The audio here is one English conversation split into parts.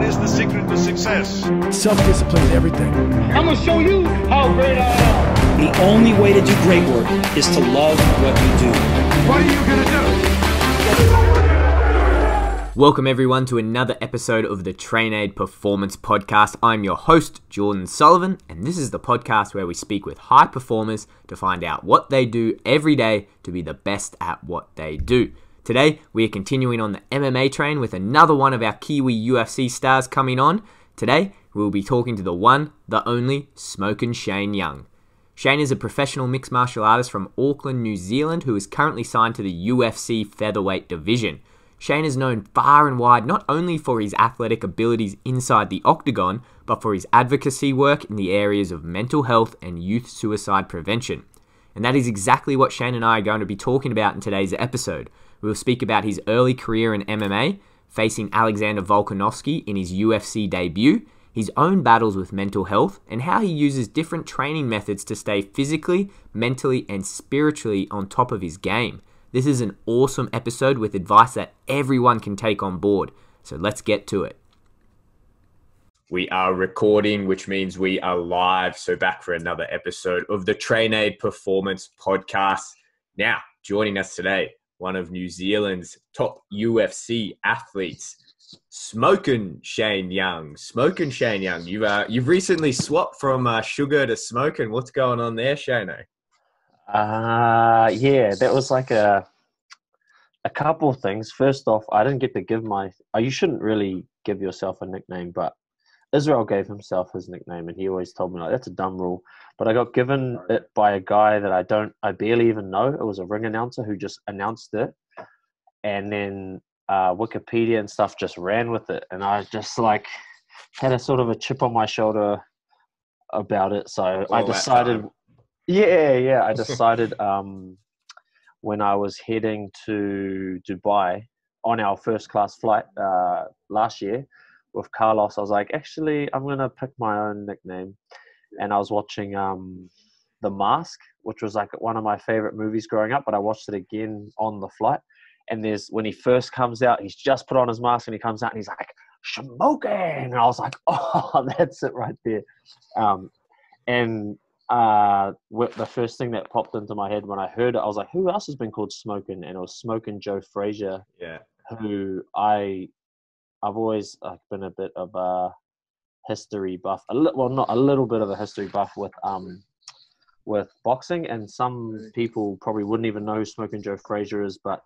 is the secret to success? Self-discipline is everything. I'm going to show you how great I am. The only way to do great work is to love what you do. What are you going to do? Welcome everyone to another episode of the Trainade Performance Podcast. I'm your host, Jordan Sullivan, and this is the podcast where we speak with high performers to find out what they do every day to be the best at what they do. Today, we are continuing on the MMA train with another one of our Kiwi UFC stars coming on. Today, we will be talking to the one, the only, Smokin' Shane Young. Shane is a professional mixed martial artist from Auckland, New Zealand, who is currently signed to the UFC Featherweight division. Shane is known far and wide not only for his athletic abilities inside the octagon, but for his advocacy work in the areas of mental health and youth suicide prevention. And that is exactly what Shane and I are going to be talking about in today's episode. We will speak about his early career in MMA, facing Alex Volkanovski in his UFC debut, his own battles with mental health, and how he uses different training methods to stay physically, mentally, and spiritually on top of his game. This is an awesome episode with advice that everyone can take on board. So let's get to it. We are recording, which means we are live. So back for another episode of the Trainade Performance Podcast. Now, joining us today, one of New Zealand's top UFC athletes, Smokin' Shane Young. Smokin' Shane Young. You've recently swapped from sugar to smoking. What's going on there, Shane? Yeah, that was like a couple of things. First off, I didn't get to give you shouldn't really give yourself a nickname, but Israel gave himself his nickname, and he always told me, like, that's a dumb rule. But I got given it by a guy that I barely even know. It was a ring announcer who just announced it. And then Wikipedia and stuff just ran with it. And I just had a sort of a chip on my shoulder about it. So I decided, I decided when I was heading to Dubai on our first class flight last year with Carlos, I was like, actually, I'm going to pick my own nickname. And I was watching The Mask, which was like one of my favorite movies growing up, but I watched it again on the flight. And when he first comes out, he's just put on his mask and he comes out and he's like, smoking. And I was like, oh, that's it right there. The first thing that popped into my head when I heard it, I was like, who else has been called Smokin'? And it was Smokin' Joe Frazier, who I've always been a bit of a history buff, not a little bit of a history buff with boxing, and some people probably wouldn't even know who Smokin' Joe Frazier is, but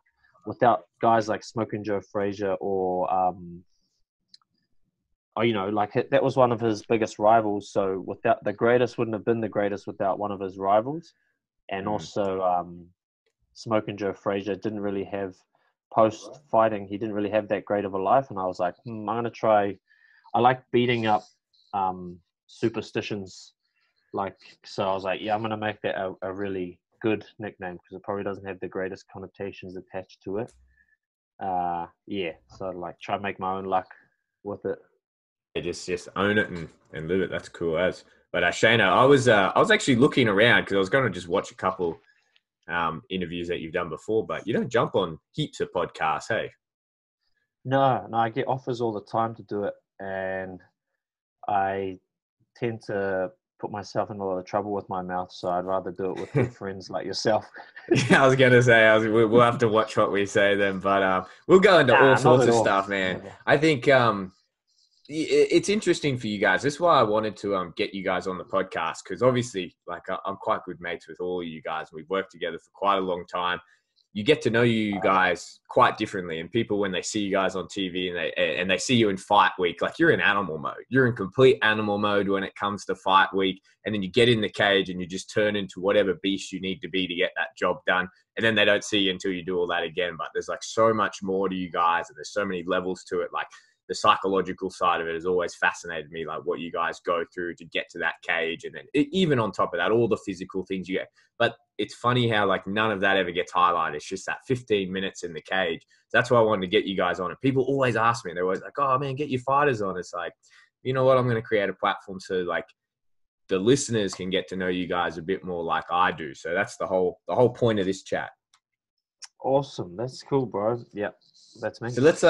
without guys like Smokin' Joe Frazier or that was one of his biggest rivals. So without the greatest wouldn't have been the greatest without one of his rivals. And also Smokin' Joe Frazier didn't really have post-fighting. He didn't really have that great of a life. And I was like, I'm going to try. I like beating up superstitions. So I was like, yeah, I'm going to make that a really good nickname because it probably doesn't have the greatest connotations attached to it. So try and make my own luck with it. Just own it and live it. That's cool as. But Shana, I was actually looking around because I was going to just watch a couple interviews that you've done before, but you don't jump on heaps of podcasts, hey? No, I get offers all the time to do it, and I tend to put myself in a lot of trouble with my mouth, so I'd rather do it with good friends like yourself. Yeah, I was going to say, we'll have to watch what we say then, but we'll go into all sorts of stuff, man. Yeah. I think it's interesting for you guys. This is why I wanted to get you guys on the podcast, because obviously, I'm quite good mates with all of you guys. We've worked together for quite a long time. You get to know you guys quite differently, and people, when they see you guys on TV and they see you in fight week, you're in animal mode. You're in complete animal mode when it comes to fight week, and then you get in the cage and you just turn into whatever beast you need to be to get that job done, and then they don't see you until you do all that again. But there's so much more to you guys, and there's so many levels to it. The psychological side of it has always fascinated me, what you guys go through to get to that cage. And then even on top of that, all the physical things you get. But it's funny how none of that ever gets highlighted. It's just that 15 minutes in the cage. That's why I wanted to get you guys on. And people always ask me, they're always like, oh man, get your fighters on. It's you know what? I'm going to create a platform so the listeners can get to know you guys a bit more like I do. So that's the whole point of this chat. Awesome. That's cool, bro. Yeah. That's me. So let's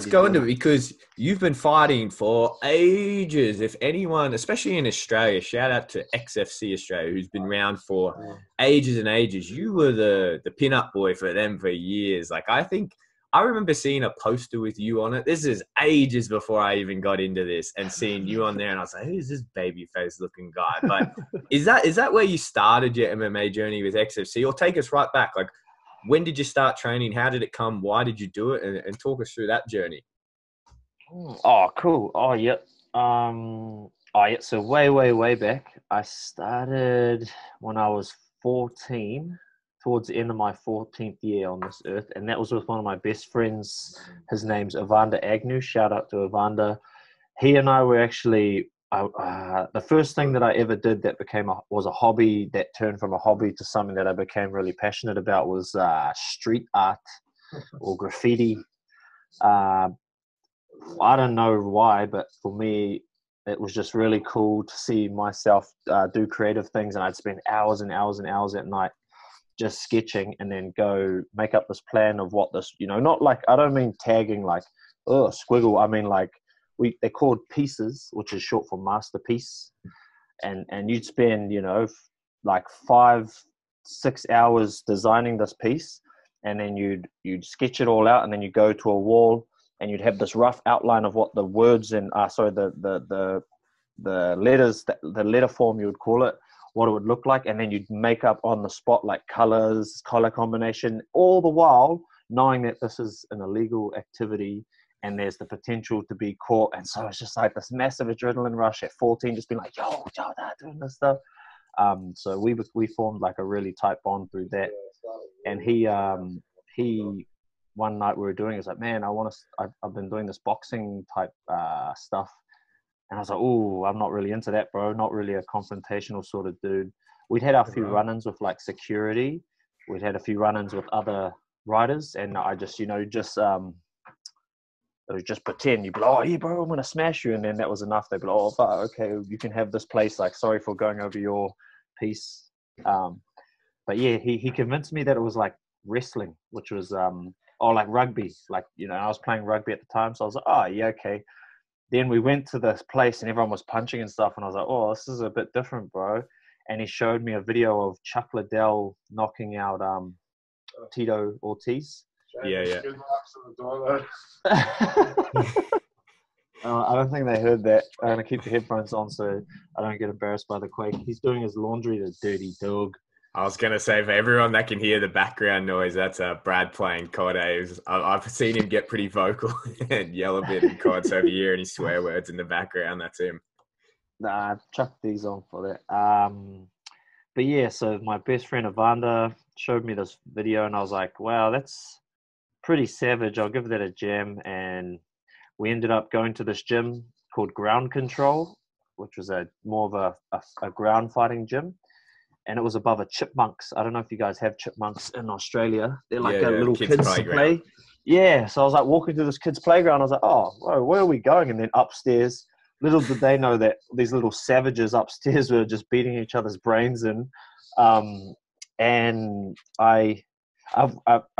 go into it, because you've been fighting for ages. If anyone, especially in Australia, shout out to XFC Australia, who's been around for ages and ages. You were the pin-up boy for them for years. Like, I remember seeing a poster with you on it. This is ages before I even got into this, and seeing you on there, and I was like, who's this baby face looking guy? But is that where you started your MMA journey with XFC? Or take us right back, like, when did you start training? How did it come? Why did you do it? And talk us through that journey. Oh, cool. Oh, yep. So way back, I started when I was 14, towards the end of my 14th year on this earth. And that was with one of my best friends. His name's Evander Agnew. Shout out to Evander. He and I were actually, the first thing that I ever did that was a hobby, that turned from a hobby to something that I became really passionate about, was street art or graffiti. I don't know why, but for me, it was just really cool to see myself do creative things. And I'd spend hours and hours and hours at night just sketching, and then go make up this plan of what this, not like, I don't mean tagging like, squiggle. I mean like, they're called pieces, which is short for masterpiece. And you'd spend, like 5-6 hours designing this piece, and then you'd sketch it all out, and then you go to a wall, and you'd have this rough outline of what the words and the letters, the letter form, you would call it, what it would look like, and then you'd make up on the spot like color combination, all the while knowing that this is an illegal activity and there's the potential to be caught. And so it's just like this massive adrenaline rush at 14, just being like, yo, doing this stuff. So we formed like a really tight bond through that. And he one night we were doing, it's like, man, I've been doing this boxing type stuff. And I was like, oh, I'm not really into that, bro. Not really a confrontational sort of dude. We'd had a few run-ins with like security. We'd had a few run-ins with other riders. And I just, it was just pretend. You'd be like, oh, yeah, bro, I'm going to smash you. And then that was enough. They'd be like, oh, okay, you can have this place. Like, sorry for going over your piece. But yeah, he convinced me that it was like wrestling, which was, like rugby. Like, I was playing rugby at the time. So I was like, oh, yeah, okay. Then we went to this place and everyone was punching and stuff. And I was like, oh, this is a bit different, bro. And he showed me a video of Chuck Liddell knocking out Tito Ortiz. Yeah. I don't think they heard that. I'm going to keep the headphones on so I don't get embarrassed by the quake. He's doing his laundry, the dirty dog. I was going to say, for everyone that can hear the background noise, that's Brad playing COD. I've seen him get pretty vocal and yell a bit in COD, so if you hear any swear words in the background, that's him. Nah, chuck these on for that. But yeah, so my best friend Evander showed me this video and I was like, wow, that's pretty savage. I'll give that a jam. And we ended up going to this gym called Ground Control, which was more of a ground fighting gym. And it was above a chipmunks. I don't know if you guys have chipmunks in Australia. They're like a little kids play. Yeah. So I was like walking through this kids playground. I was like, oh, whoa, where are we going? And then upstairs, little did they know that these little savages upstairs were just beating each other's brains in. And a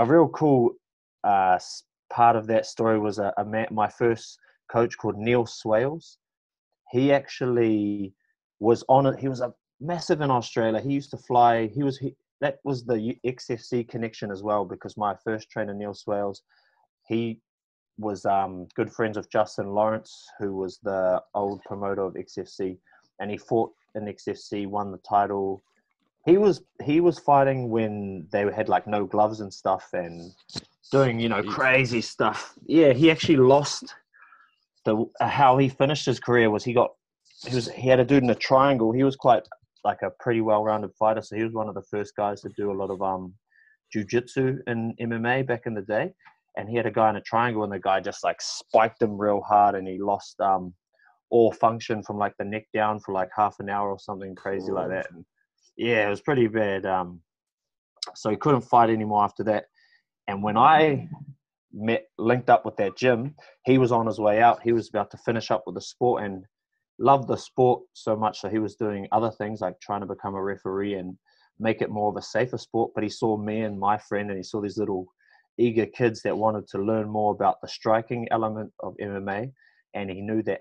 real cool part of that story was my first coach called Neil Swales. He actually was on it. He was a massive in Australia. He used to fly. That was the XFC connection as well, because my first trainer, Neil Swales, he was good friends with Justin Lawrence, who was the old promoter of XFC, and he fought in XFC, won the title. He was fighting when they had like no gloves and stuff and doing crazy stuff. Yeah, he actually lost. How he finished his career was he had a dude in a triangle. He was quite like a pretty well-rounded fighter, so he was one of the first guys to do a lot of jiu-jitsu in MMA back in the day. And he had a guy in a triangle, and the guy just like spiked him real hard, and he lost all function from like the neck down for like half an hour or something crazy like that. And yeah, it was pretty bad. So he couldn't fight anymore after that. And when I linked up with that gym, he was on his way out. He was about to finish up with the sport and loved the sport so much, so he was doing other things like trying to become a referee and make it more of a safer sport. But he saw me and my friend, and he saw these little eager kids that wanted to learn more about the striking element of MMA, and he knew that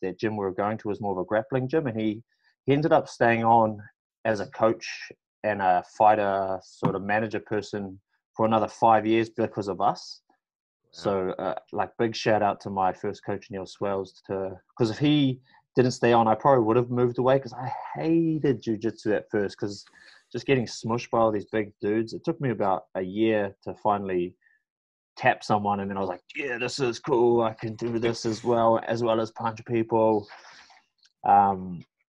that gym we were going to was more of a grappling gym, and he ended up staying on as a coach and a fighter sort of manager person for another 5 years because of us. So, like, big shout out to my first coach, Neil Swells, because if he didn't stay on, I probably would have moved away, because I hated jiu-jitsu at first, because just getting smushed by all these big dudes. It took me about a year to finally tap someone, and then I was like, yeah, this is cool. I can do this as well as punch people.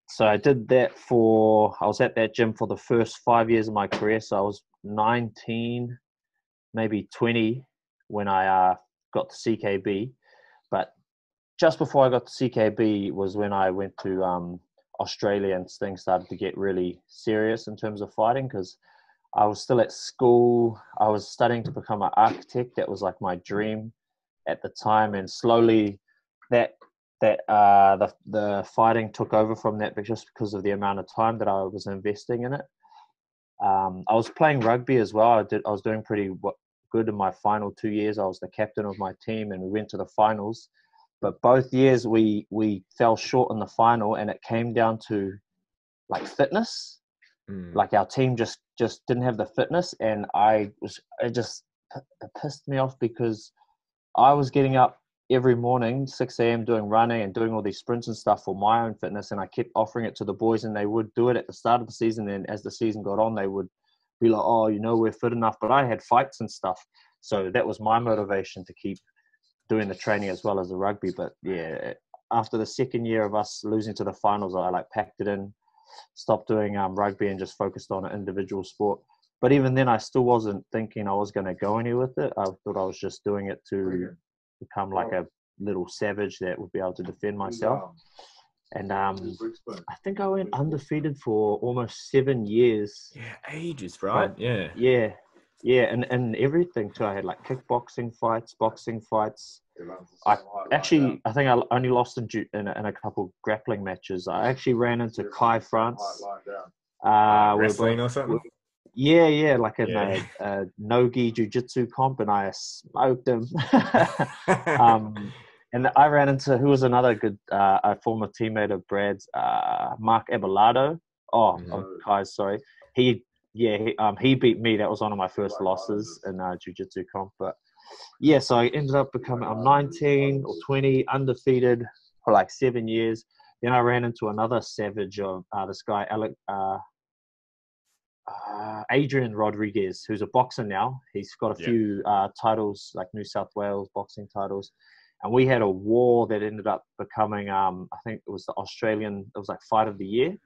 So I did that I was at that gym for the first 5 years of my career. So I was 19, maybe 20 when I got to CKB. But just before I got to CKB was when I went to Australia, and things started to get really serious in terms of fighting, because I was still at school. I was studying to become an architect. That was like my dream at the time. And slowly the fighting took over from that, but just because of the amount of time that I was investing in it. I was playing rugby as well. I was doing pretty good in my final 2 years. I was the captain of my team, and we went to the finals. But both years we fell short in the final, and it came down to like fitness. Like our team just didn't have the fitness, and it pissed me off, because I was getting up every morning, 6 a.m., doing running and doing all these sprints and stuff for my own fitness, and I kept offering it to the boys, and they would do it at the start of the season, and as the season got on, they would be like, oh, we're fit enough. But I had fights and stuff, so that was my motivation to keep doing the training as well as the rugby. But yeah, after the second year of us losing to the finals, I like packed it in, stopped doing rugby, and just focused on an individual sport. But even then, I still wasn't thinking I was going to go anywhere with it. I thought I was just doing it to become like a little savage that would be able to defend myself. And I think I went undefeated for almost 7 years. Yeah, ages, right? Yeah, and everything too. I had like kickboxing fights, boxing fights. I think I only lost in a couple grappling matches. I actually ran into Kai France. Wrestling or something? Yeah, like in a no-gi jiu-jitsu comp, and I smoked him. And I ran into, who was another good, a former teammate of Brad's, Mark Abelardo. Kai's, sorry. He beat me. That was one of my first losses in jiu-jitsu comp. But yeah, so I ended up I'm 19 or 20, undefeated for like 7 years. Then I ran into another savage of this guy, Adrian Rodriguez, who's a boxer now. He's got a few titles, like New South Wales boxing titles. And we had a war that ended up becoming, I think it was it was like Fight of the Year.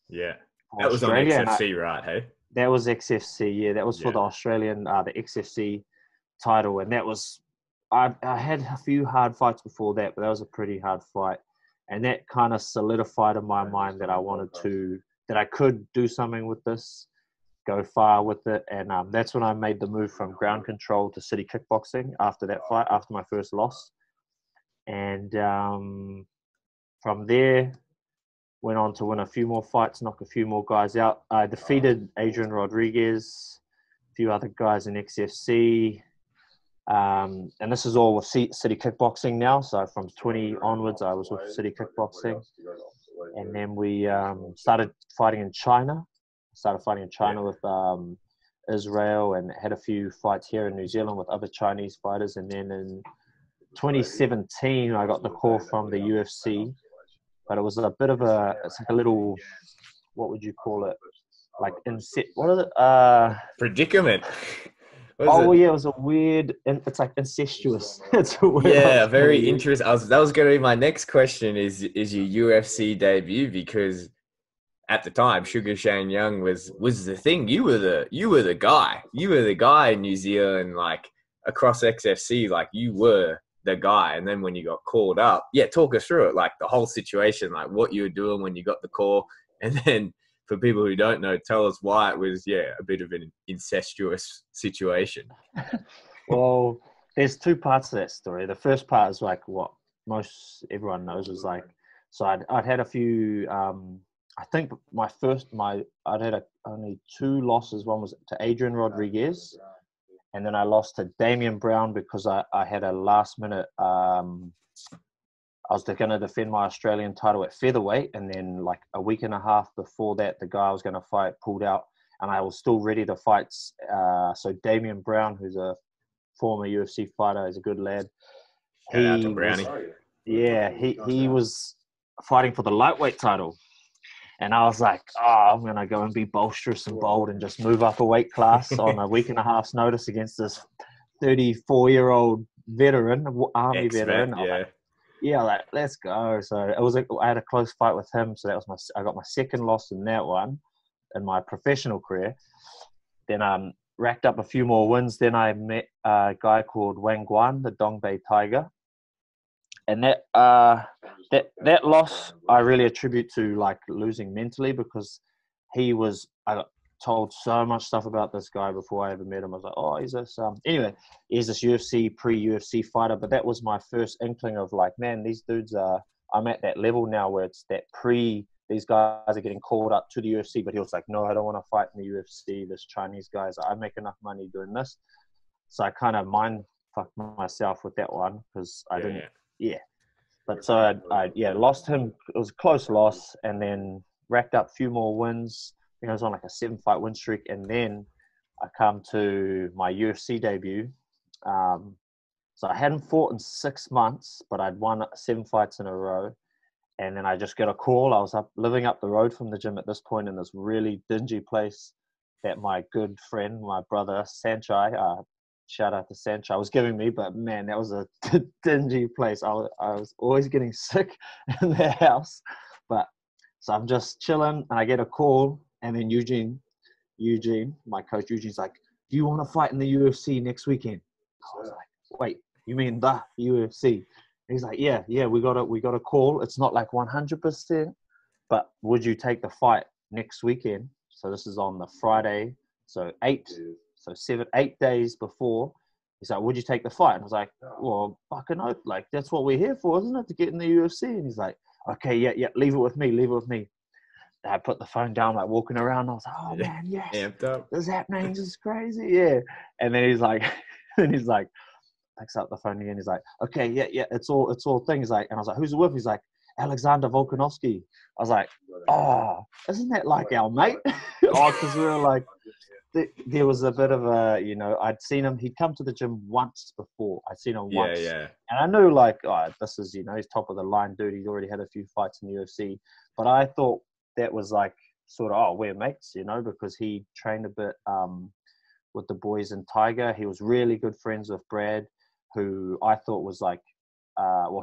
Yeah. That was Australia, on XFC, right? Hey? That was XFC, yeah. That was for the Australian, the XFC title. And that was, I had a few hard fights before that, but that was a pretty hard fight. And that kind of solidified in my mind that that I could do something with this, go far with it. And that's when I made the move from ground control to city kickboxing after that fight, after my first loss. And from there, went on to win a few more fights, knock a few more guys out. I defeated Adrian Rodriguez, a few other guys in XFC. And this is all with city kickboxing now. So from 20 onwards, I was with city kickboxing. And then we started fighting in China. With Israel, and had a few fights here in New Zealand with other Chinese fighters. And then in 2017, I got the call from the UFC, but it was a bit of it's like a little, what would you call it? Like what is it? Predicament. It was a weird, it's like incestuous. It's a weird, very interesting. That was going to be my next question. Is your UFC debut? Because at the time, Sugar Shane Young was the thing. You were the guy. You were the guy in New Zealand, like across XFC, like you were the guy. And then when you got called up, talk us through it, like the whole situation, like what you were doing when you got the call. And then for people who don't know, tell us why it was, a bit of an incestuous situation. Well, there's two parts to that story. The first part is like what everyone knows was like, so I'd had a few, I think I'd had only two losses. One was to Adrian Rodriguez, And then I lost to Damian Brown because I had a last minute. I was going to defend my Australian title at featherweight, and then like a week and a half before that, the guy I was going to fight pulled out, and I was still ready to fight. So Damian Brown, who's a former UFC fighter, is a good lad. Shout out to Brownie. He was fighting for the lightweight title. And I was like, I'm going to go and be boisterous and bold and just move up a weight class on a week and a half's notice against this 34-year-old veteran, army veteran. Like, let's go. So I had a close fight with him. So I got my second loss in that one in my professional career. Then racked up a few more wins. Then I met a guy called Wang Guan, the Dong Bay Tiger. And that loss I really attribute to like losing mentally, because I got told so much stuff about this guy before I ever met him. I was like, oh, he's this he's this pre-UFC fighter. But that was my first inkling of like, man, these dudes I'm at that level now where it's that these guys are getting called up to the UFC. But he was like, no, I don't want to fight in the UFC. This Chinese guys, I make enough money doing this. So I kind of mind fucked myself with that one because I didn't. Yeah. But so I lost him. It was a close loss, and then racked up a few more wins. I think I was on like a 7-fight win streak, and then I come to my UFC debut. So I hadn't fought in 6 months, but I'd won 7 fights in a row. And then I just get a call. I was living up the road from the gym at this point in this really dingy place that my good friend, my brother, Sanchai, shout out to Sanchai, was giving me. But man, that was a dingy place. I was always getting sick in that house. But so I'm just chilling, and I get a call. And then Eugene, my coach, Eugene's like, do you want to fight in the UFC next weekend? I was like, wait, you mean the UFC? He's like, yeah, we got a call. It's not like 100%, but would you take the fight next weekend? So this is on the Friday, so 8 days before. He's like, would you take the fight? And I was like, well, fucking oath, like that's what we're here for, isn't it? To get in the UFC. And he's like, okay, yeah, leave it with me. And I put the phone down, like walking around. I was like, oh man, yes, amped up. This is happening. This is crazy, yeah. And then he's like, picks up the phone again. He's like, okay, yeah, it's all things. He's like, and I was like, who's it with? He's like, Alexander Volkanovski. I was like, oh, isn't that like our mate? Because we were like, there was a bit of a, I'd seen him. He'd come to the gym once before. I'd seen him once. Yeah. And I knew like, this is, he's top of the line dude. He's already had a few fights in the UFC. But I thought that was like sort of, we're mates, because he trained a bit with the boys in Tiger. He was really good friends with Brad, who I thought was like,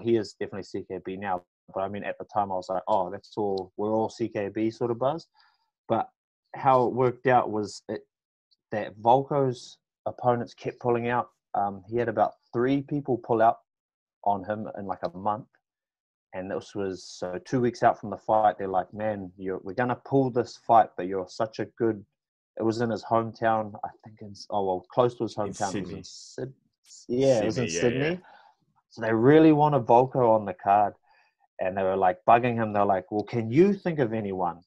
he is definitely CKB now. But I mean, at the time I was like, we're all CKB sort of buzz. But how it worked out was that Volko's opponents kept pulling out. He had about 3 people pull out on him in like a month. And this was so 2 weeks out from the fight. They're like, man, we're going to pull this fight, but you're such a good. It was in his hometown, I think. Close to his hometown. It was in Sydney. Yeah, it was in Sydney. Yeah. So they really wanted Volko on the card. And they were like bugging him. They're like, well, can you think of anyone?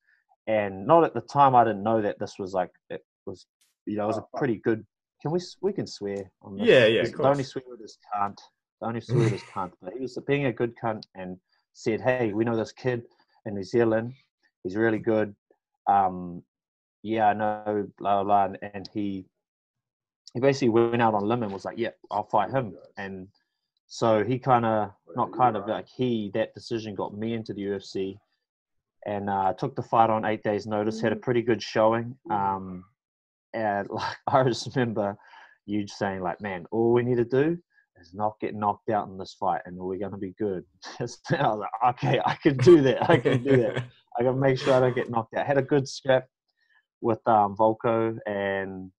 And not at the time, I didn't know that this was like, it was, it was a pretty good. We can swear on this. Yeah, of course. The only swear with his cunt. But he was being a good cunt and said, hey, we know this kid in New Zealand. He's really good. I know, blah, blah, blah. And he basically went out on a limb and was like, yeah, I'll fight him. And so he that decision got me into the UFC, and took the fight on 8 days' notice, had a pretty good showing. And like, I just remember you saying like, man, all we need to do is not get knocked out in this fight and we're going to be good. I was like, okay, I can do that. I can make sure I don't get knocked out. Had a good scrap with Volko, and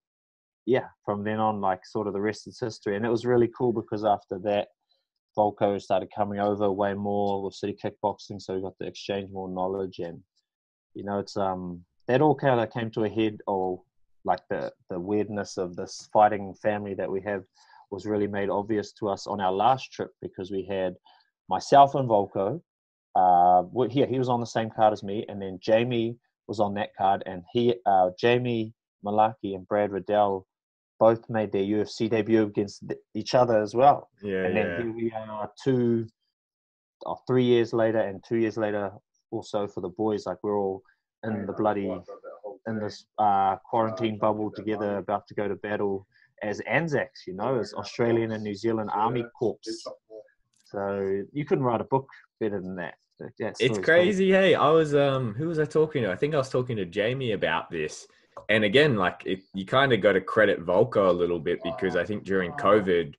yeah, from then on, like sort of the rest is history. And it was really cool because after that, Volko started coming over way more with City Kickboxing, so we got to exchange more knowledge. And it's that all kind of came to a head, or like the weirdness of this fighting family that we have was really made obvious to us on our last trip, because we had myself and Volko. He was on the same card as me, and then Jamie was on that card, and Jamie Malaki and Brad Riddell both made their UFC debut against each other as well. Yeah, and then here we are 3 years later, and 2 years later also for the boys. Like, we're all in this quarantine bubble together, about to go to battle as Anzacs, as Australian and New Zealand Army Corps. So you couldn't write a book better than that. It's crazy. Hey, I was who was I talking to? I think I was talking to Jamie about this. And again, you kind of got to credit Volko a little bit, because I think during COVID,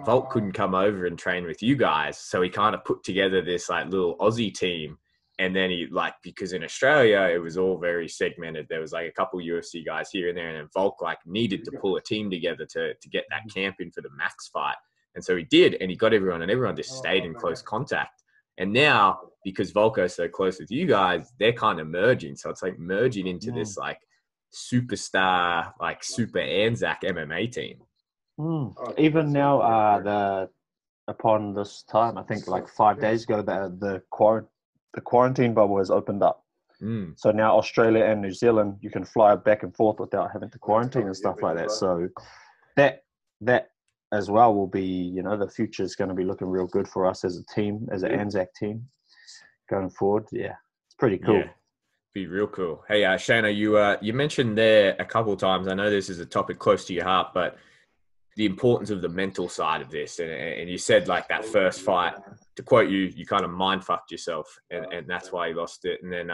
Volk couldn't come over and train with you guys, so he kind of put together this little Aussie team. And then he because in Australia it was all very segmented. There was a couple UFC guys here and there, and then Volk needed to pull a team together to get that camp in for the Max fight. And so he did, and he got everyone, and everyone just stayed in close contact. And now, because Volko's so close with you guys, they're kind of merging. So it's merging into this superstar, super Anzac MMA team. Even now, upon this time, I think 5 days ago, the quarantine bubble has opened up. So now Australia and New Zealand, you can fly back and forth without having to quarantine and stuff like that. So that as well will be, the future is going to be looking real good for us as a team, as an Anzac team going forward. Yeah, it's pretty cool. Yeah, be real cool. Hey, Shana, you mentioned there a couple of times, I know this is a topic close to your heart, but the importance of the mental side of this. And you said that first fight, to quote you, you kind of mind fucked yourself, and that's why you lost it. And then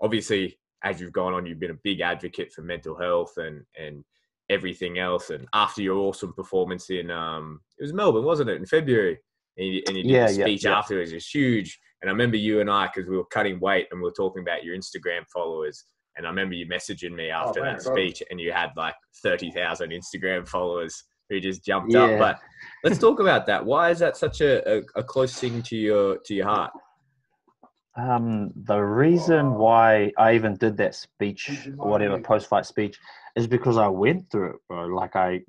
obviously, as you've gone on, you've been a big advocate for mental health and everything else. And after your awesome performance in it was Melbourne, wasn't it, in February, and you did the speech afterwards. It was huge. And I remember you and I, because we were cutting weight and we were talking about your Instagram followers, and I remember you messaging me after that speech, and you had 30,000 Instagram followers who just jumped up. But let's talk about that. Why is that such a close thing to your heart? The reason why I even did that speech, or whatever, post-fight speech, is because I went through it, bro.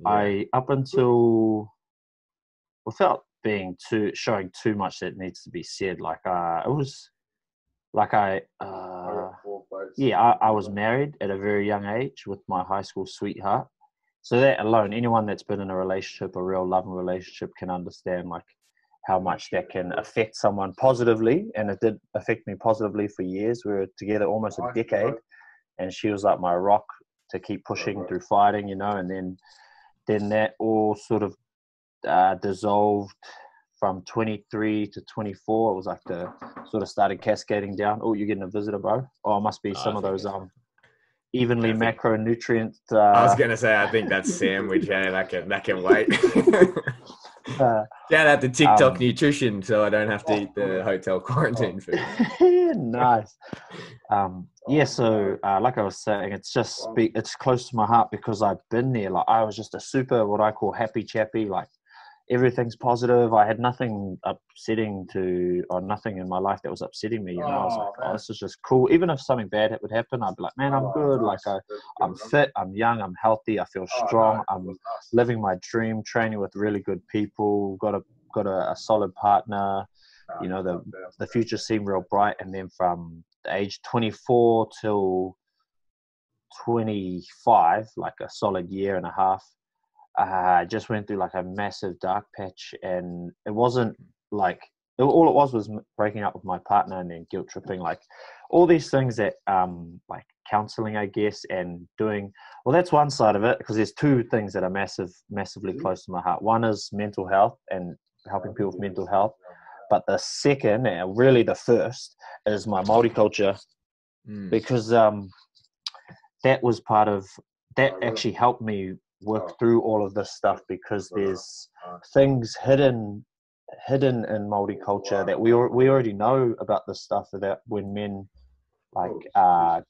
I up until, without showing too much that needs to be said, I was married at a very young age with my high school sweetheart. So that alone, anyone that's been in a relationship, a real loving relationship, can understand how much that can affect someone positively. And it did affect me positively for years. We were together almost a decade, and she was my rock to keep pushing through fighting, and then that all sort of dissolved from 23 to 24. It was the sort of started cascading down. Oh, you're getting a visitor, bro. Oh, it must be some of those evenly macronutrient. I was gonna say, I think that's sandwich. Hey, that can wait. Shout out to TikTok nutrition, so I don't have to eat the hotel quarantine food. Nice. So like I was saying, it's close to my heart because I've been there. I was just a super, what I call, happy chappy. Everything's positive. I had nothing nothing in my life that was upsetting me. I was oh, this is just cool. Even if something bad would happen, I'd be like, man, I'm good. I'm fit, I'm young, I'm healthy, I feel strong. I'm living my dream, training with really good people, got a solid partner. The future seemed real bright. And then from the age 24 till 25, a solid year and a half, I just went through a massive dark patch, and it wasn't all it was breaking up with my partner and then guilt tripping, all these things that counseling, I guess, and doing. Well, that's one side of it, because there's two things that are massively close to my heart. One is mental health and helping people with mental health, but the second, and really the first, is my Maori culture, because that was part of that. Actually helped me work through all of this stuff, because there's things hidden in Maori culture that we already know about this stuff, that when men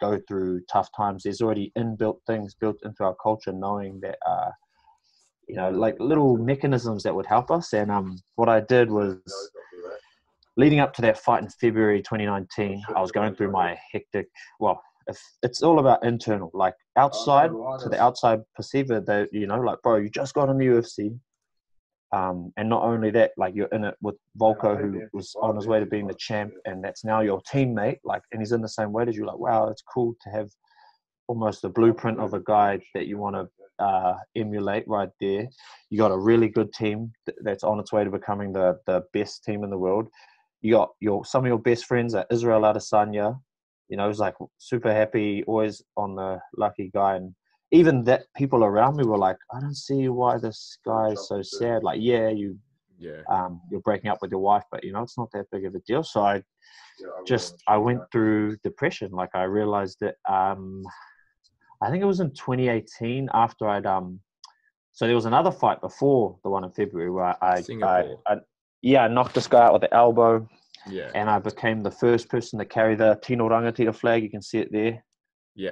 go through tough times, there's already inbuilt things built into our culture, knowing that little mechanisms that would help us. And what I did was, leading up to that fight in February 2019, I was going through my hectic, it's all about internal, outside, to the outside perceiver, that, bro, you just got in the UFC. And not only that, you're in it with Volko, who was on his way to being the champ, and that's now your teammate, and he's in the same weight as you. Wow, it's cool to have almost a blueprint of a guy that you want to emulate right there. You got a really good team that's on its way to becoming the best team in the world. You got some of your best friends are Israel Adesanya. You know, he's like super happy, always on the lucky guy. And even that people around me were like, I don't see why this guy is so sad. Like, yeah, you're breaking up with your wife, but, you know, it's not that big of a deal. So I went through depression. Like, I realized that, I think it was in 2018 after so there was another fight before the one in February where I knocked this guy out with the elbow. Yeah. And I became the first person to carry the Tino Rangatira flag. You can see it there. Yeah.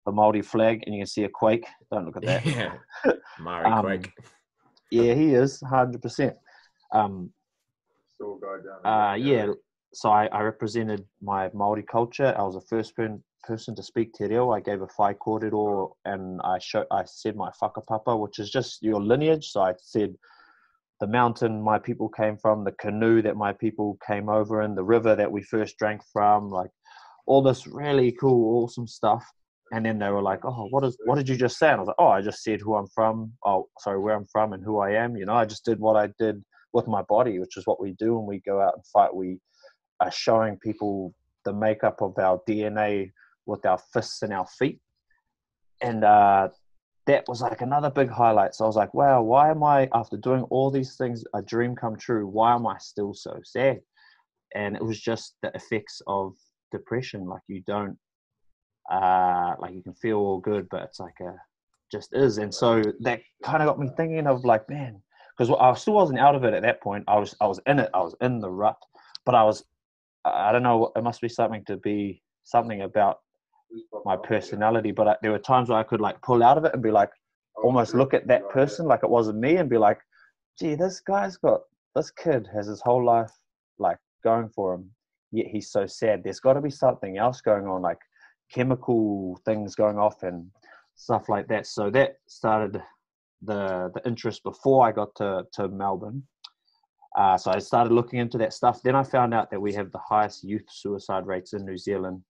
The Maori flag, and you can see a quake. Don't look at that. Yeah. Maori quake. Yeah, he is 100%. Yeah. So I represented my Maori culture. I was the first person to speak te reo. I gave a whai kōrero, and I said my whakapapa, which is just your lineage. So I said the mountain my people came from, the canoe that my people came over in, the river that we first drank from, like all this really cool, awesome stuff. And then they were like, oh, what did you just say? And I was like, oh, I just said who I'm from. Oh, sorry, where I'm from and who I am. You know, I just did what I did with my body, which is what we do when we go out and fight. We are showing people the makeup of our DNA with our fists and our feet. And that was like another big highlight. So I was like, wow, why am I, after doing all these things, a dream come true, why am I still so sad? And it was just the effects of depression. Like, you don't, like, you can feel all good, but it's like just is. And so that kind of got me thinking of like, man, because I still wasn't out of it at that point. I was in it. I was in the rut, but I don't know, it must be something about my personality, but there were times where I could like pull out of it and be like, almost look at that person like it wasn't me and be like, gee, this kid has his whole life like going for him, yet he's so sad. There's got to be something else going on, like chemical things going off and stuff like that. So that started the interest before I got to Melbourne. So I started looking into that stuff. Then I found out that we have the highest youth suicide rates in New Zealand,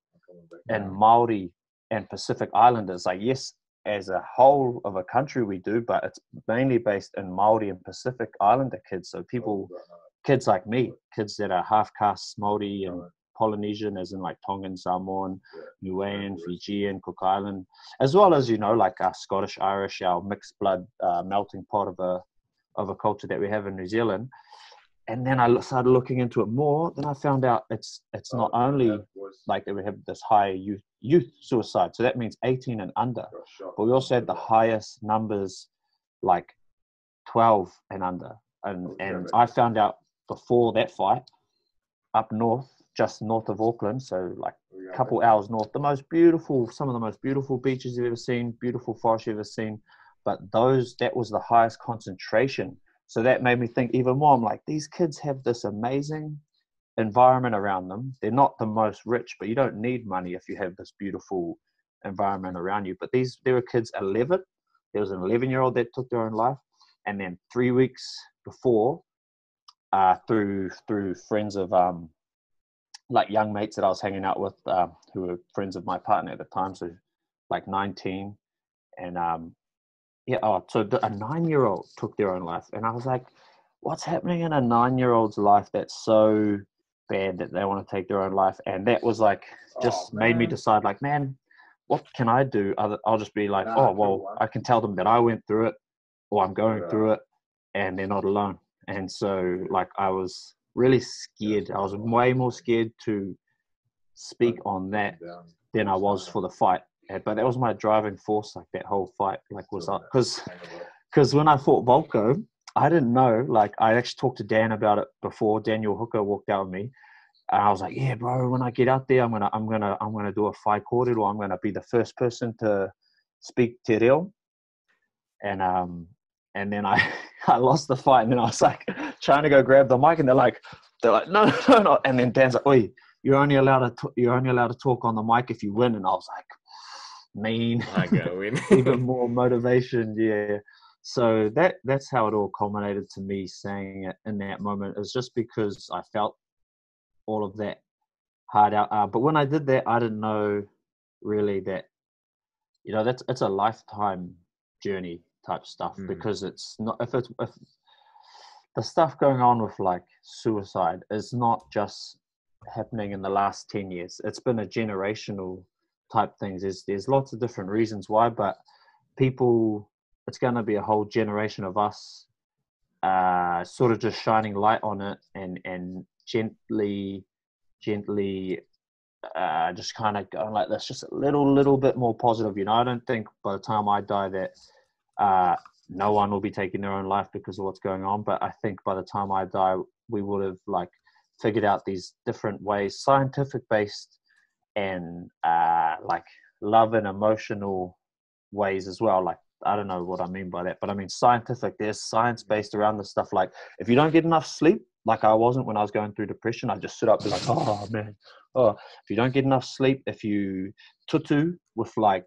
and Maori and Pacific Islanders. Like, yes, as a whole of a country we do, but it's mainly based in Maori and Pacific Islander kids. So kids like me, kids that are half caste Maori and Polynesian, as in like Tongan, Samoan, Niuean, Fijian, Cook Island, as well as, you know, like our Scottish, Irish, our mixed blood melting pot of a culture that we have in New Zealand. And then I started looking into it more. Then I found out it's not only like that we have this high youth suicide. So that means 18 and under. But we also had the highest numbers, like 12 and under. And I found out before that fight, up north, just north of Auckland, so like a couple hours north, some of the most beautiful beaches you've ever seen, beautiful forests you've ever seen. But that was the highest concentration. So that made me think even more. I'm like, these kids have this amazing environment around them. They're not the most rich, but you don't need money if you have this beautiful environment around you. But there were kids 11. There was an 11-year-old that took their own life. And then 3 weeks before, through friends of like young mates that I was hanging out with, who were friends of my partner at the time, so like 19. And so a 9-year-old took their own life. And I was like, what's happening in a 9-year-old's life that's so bad that they want to take their own life? And that was like, just made me decide, like, man, what can I do? I'll just be like, I can tell them that I went through it, or I'm going through it, and they're not alone. And so, like, I was really scared. I was way more scared to speak on that than I was for the fight. But that was my driving force, like that whole fight, like was up. Because when I fought Volko, I didn't know, like, I actually talked to Dan about it before Daniel Hooker walked out with me. And I was like, yeah, bro, when I get out there, I'm gonna do a whai kōrero. I'm gonna be the first person to speak te reo. And then I lost the fight, and then I was like trying to go grab the mic, and they're like, no. And then Dan's like, oi, you're only allowed to talk on the mic if you win. And I was like, mean. I go win. Even more motivation, yeah. So that's how it all culminated to me saying it in that moment. It's just because I felt all of that hard out. But when I did that, I didn't know really that, you know, it's a lifetime journey type stuff, Mm. because it's not, if the stuff going on with like suicide is not just happening in the last 10 years. It's been a generational type things. There's lots of different reasons why, but people, it's going to be a whole generation of us sort of just shining light on it and gently just kind of going like this, just a little bit more positive. You know, I don't think by the time I die that no one will be taking their own life because of what's going on, but I think by the time I die, we would have like figured out these different ways, scientific based and like love and emotional ways as well. Like, I don't know what I mean by that, but I mean scientific. There's science based around this stuff. Like, if you don't get enough sleep, like I wasn't when I was going through depression, I just sit up and be like, oh man, oh. If you don't get enough sleep, if you tutu with like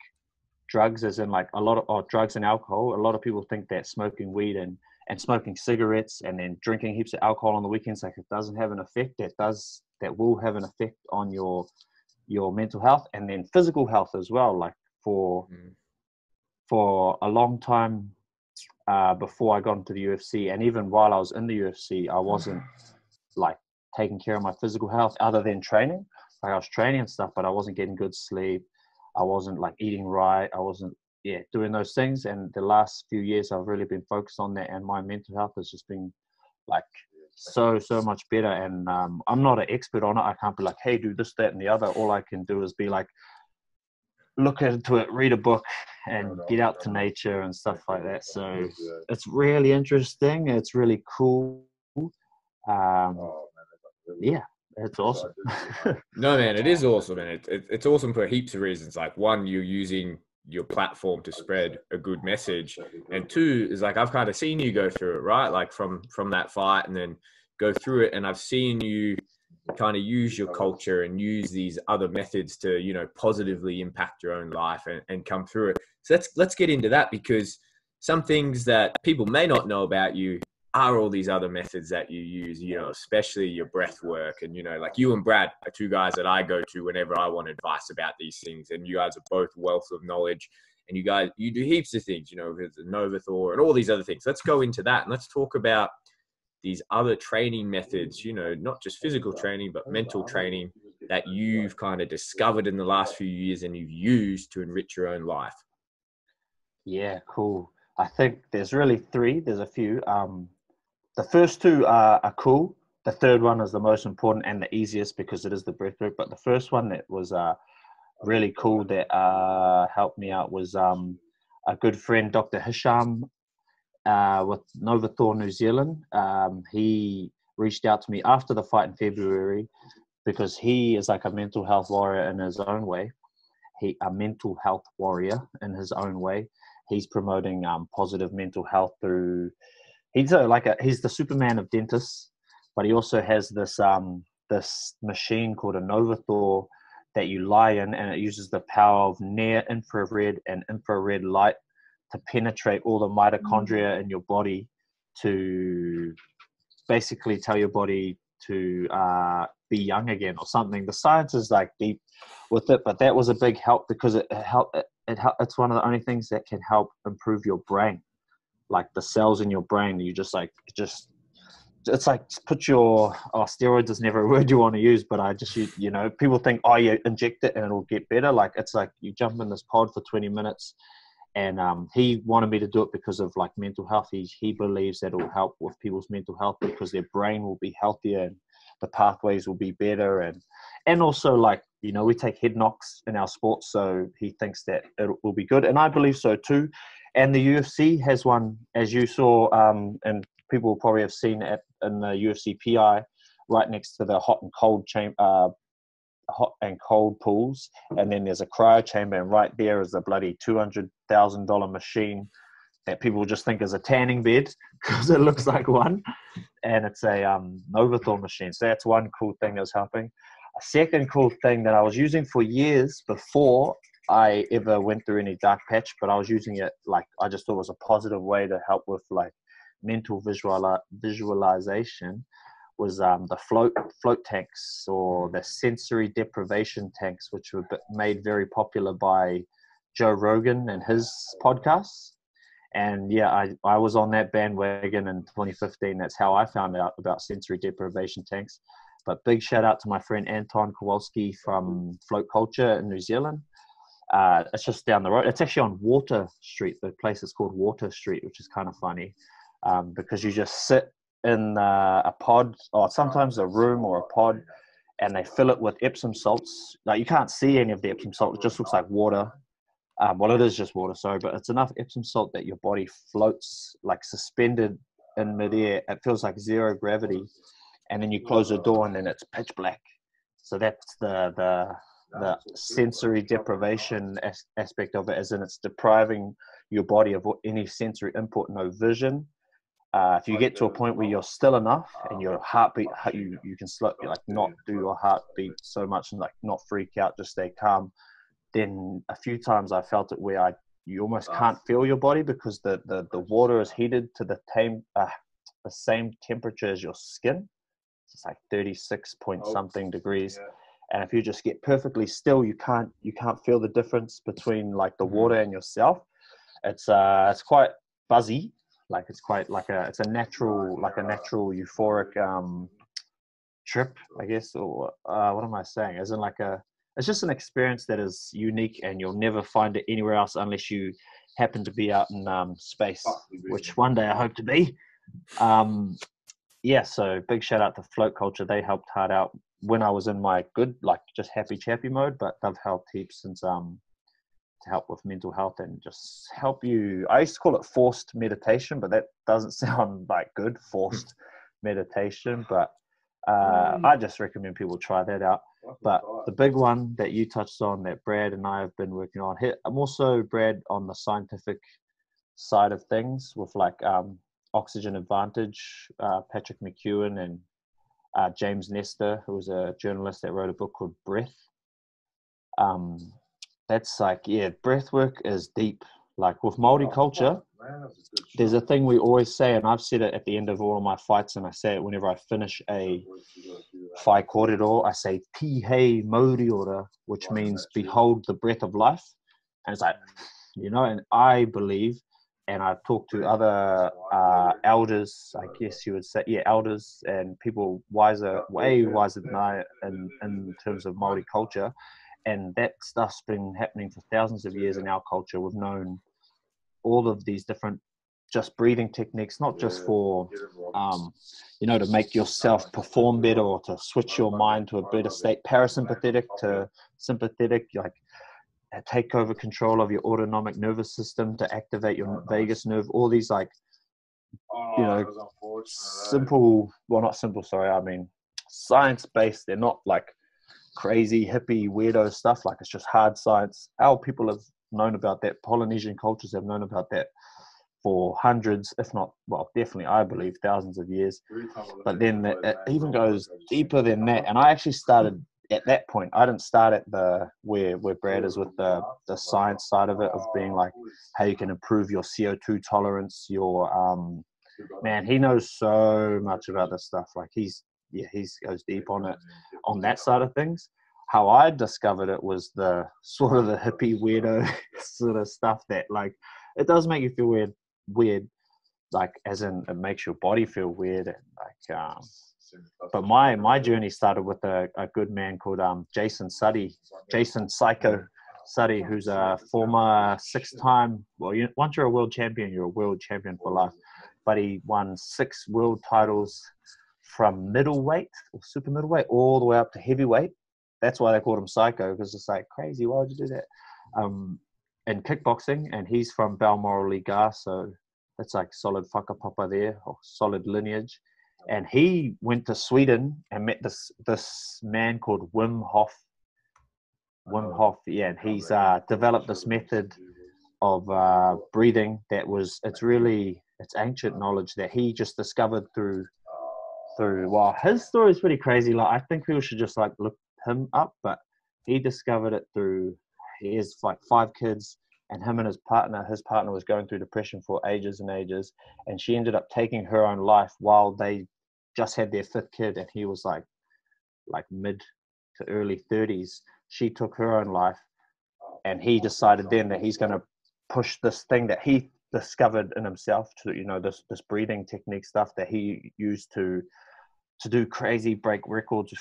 drugs, as in like a lot of drugs and alcohol, a lot of people think that smoking weed and smoking cigarettes and then drinking heaps of alcohol on the weekends, like it doesn't have an effect. That will have an effect on your mental health and then physical health as well. Like for a long time before I got into the UFC, and even while I was in the UFC, I wasn't like taking care of my physical health other than training. Like I was training and stuff, but I wasn't getting good sleep. I wasn't like eating right. I wasn't doing those things. And the last few years I've really been focused on that, and my mental health has just been like so much better. And I'm not an expert on it. I can't be like, hey, do this, that, and the other. All I can do is be like, look into it, read a book, and get out to nature and stuff like that. So it's really interesting. It's really cool. Yeah, it's awesome. No, man, it is awesome, and it's awesome for heaps of reasons. Like, one, you're using your platform to spread a good message, and two is like I've kind of seen you go through it, right? Like from that fight, and then go through it, and I've seen you kind of use your culture and use these other methods to, you know, positively impact your own life and come through it. So let's get into that, because some things that people may not know about you are all these other methods that you use, you know, especially your breath work. And, you know, like you and Brad are two guys that I go to whenever I want advice about these things. And you guys are both wealth of knowledge, and you do heaps of things, you know, there's Novathor and all these other things. Let's go into that, and let's talk about these other training methods, you know, not just physical training, but mental training that you've kind of discovered in the last few years and you've used to enrich your own life. Yeah, cool. I think there's really three. There's a few. The first two are cool. The third one is the most important and the easiest because it is the breathwork. But the first one that was really cool that helped me out was a good friend, Dr. Hisham, with Novathor New Zealand. He reached out to me after the fight in February because he is like a mental health warrior in his own way. A mental health warrior in his own way. He's promoting positive mental health through. He's the Superman of dentists, but he also has this this machine called a Novathor that you lie in, and it uses the power of near infrared and infrared light to penetrate all the mitochondria in your body to basically tell your body to be young again or something. The science is like deep with it, but that was a big help because it's one of the only things that can help improve your brain, like the cells in your brain. You just it's like put your steroids is never a word you want to use, but you know, people think, oh, you inject it and it'll get better. Like, it's like you jump in this pod for 20 minutes. And he wanted me to do it because of like mental health. He believes that it will help with people's mental health because their brain will be healthier and the pathways will be better. And also, like, you know, we take head knocks in our sports, so he thinks that it will be good. And I believe so too. And the UFC has one, as you saw, and people will probably have seen it in the UFC PI, right next to the hot and cold pools, and then there's a cryo chamber, and right there is a bloody $200,000 machine that people just think is a tanning bed because it looks like one, and it's a Novathor machine. So that's one cool thing that's helping. A second cool thing that I was using for years before I ever went through any dark patch, but I was using it like I just thought it was a positive way to help with like mental visualization, was the float tanks, or the sensory deprivation tanks, which were made very popular by Joe Rogan and his podcasts. And yeah, I was on that bandwagon in 2015. That's how I found out about sensory deprivation tanks. But big shout out to my friend Anton Kowalski from Float Culture in New Zealand. It's just down the road. It's actually on Water Street. The place is called Water Street, which is kind of funny because you just sit in a pod, or sometimes a room or a pod, and they fill it with Epsom salts. Like, you can't see any of the Epsom salt. It just looks like water. Well, it is just water, sorry, but it's enough Epsom salt that your body floats like suspended in midair. It feels like zero gravity. And then you close the door and then it's pitch black. So that's the sensory deprivation aspect of it, as in it's depriving your body of any sensory input, no vision. If you get to a point where you're still enough and your heartbeat, you can slow, like not do your heartbeat so much and like not freak out, just stay calm. Then a few times I felt it where you almost can't feel your body because the water is heated to the same temperature as your skin. It's like 36 point something degrees. And if you just get perfectly still, you can't feel the difference between like the water and yourself. It's quite buzzy. Like it's quite like it's a natural euphoric trip, I guess, or what am I saying? As in it's just an experience that is unique and you'll never find it anywhere else unless you happen to be out in space, which one day I hope to be. Yeah, so big shout out to Float Culture. They helped hard out when I was in my good, like just happy chappy mode, but they've helped heaps since to help with mental health and just help you. I used to call it forced meditation, but that doesn't sound like good, forced meditation. But I just recommend people try that out. But the big one that you touched on that Brad and I have been working on here, I'm also, Brad, on the scientific side of things with like Oxygen Advantage, Patrick McEwen and James Nestor, who was a journalist that wrote a book called Breath. That's like, yeah, breathwork is deep. Like with Maori culture, there's a thing we always say, and I've said it at the end of all of my fights, and I say it whenever I finish a whai kōrero, I say Tihei Maori ora, which means behold the breath of life. And it's like, and I believe, and I've talked to other elders, I guess you would say, elders and people way wiser than I in terms of Maori culture. And that stuff's been happening for thousands of years in our culture. We've known all of these different just breathing techniques, not just for, to make yourself perform better or to switch your mind to a better state, parasympathetic to sympathetic, like take over control of your autonomic nervous system to activate your vagus nerve, all these like, simple, well, not simple, sorry, I mean, science-based. They're not like crazy hippie weirdo stuff. Like it's just hard science. Our people have known about that. Polynesian cultures have known about that for hundreds, if not, well, definitely, I believe, thousands of years. But then it even goes deeper than that. And I actually started at that point. I didn't start at the where Brad is with the science side of it, of being like how you can improve your CO2 tolerance, your man, he knows so much about this stuff. Like he goes deep on it, on that side of things. How I discovered it was the sort of the hippie weirdo sort of stuff that, like, it does make you feel weird, like as in it makes your body feel weird, and like but my journey started with a good man called Jason Psycho Suddy, who's a former 6-time, well, once you're a world champion, you're a world champion for life, but he won 6 world titles from middleweight or super middleweight all the way up to heavyweight. That's why they called him Psycho, because it's like, crazy, why would you do that? In kickboxing, and he's from Balmoral Liga, so that's like solid whakapapa there, or solid lineage. And he went to Sweden and met this man called Wim Hof. Yeah, and he's developed this method of breathing it's ancient knowledge that he just discovered through. Well, his story is pretty crazy. Like, I think people should just like look him up, but he discovered it through. He has like 5 kids, and him and his partner was going through depression for ages and ages, and she ended up taking her own life while they just had their 5th kid, and he was like mid to early 30s. She took her own life, and he decided then that he's going to push this thing that he discovered in himself to, this breathing technique stuff that he used to do crazy break records,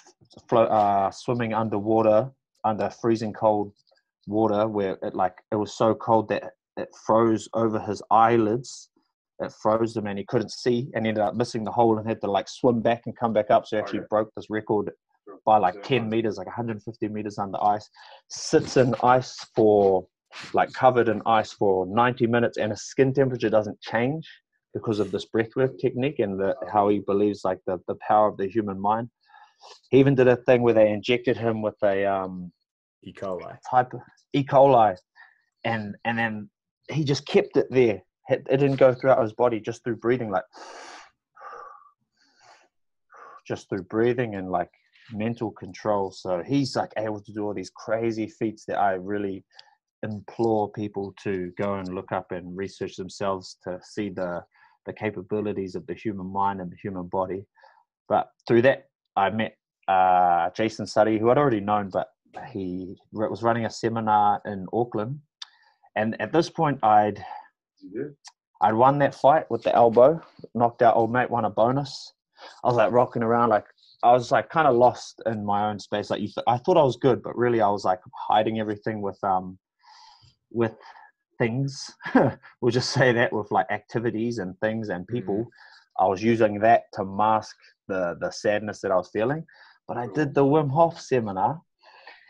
swimming underwater, under freezing cold water, where it was so cold that it froze over his eyelids. It froze him and he couldn't see, and ended up missing the hole and had to swim back and come back up. So he actually broke this record by 10 meters, 150 meters under ice. Sits in ice for covered in ice for 90 minutes, and his skin temperature doesn't change because of this breathwork technique and how he believes the power of the human mind. He even did a thing where they injected him with a E. coli type of E. coli, and then he just kept it there. It didn't go throughout his body, just through breathing, just through breathing and mental control. So he's able to do all these crazy feats that I really implore people to go and look up and research themselves to see the capabilities of the human mind and the human body. But through that, I met Jason Suddy, who I'd already known, but he was running a seminar in Auckland. And at this point, I'd won that fight with the elbow, knocked out old mate, won a bonus. I was rocking around, I was kind of lost in my own space. I thought I was good, but really I was hiding everything with things. We'll just say that, with activities and things and people. I was using that to mask the sadness that I was feeling. But I did the Wim Hof seminar,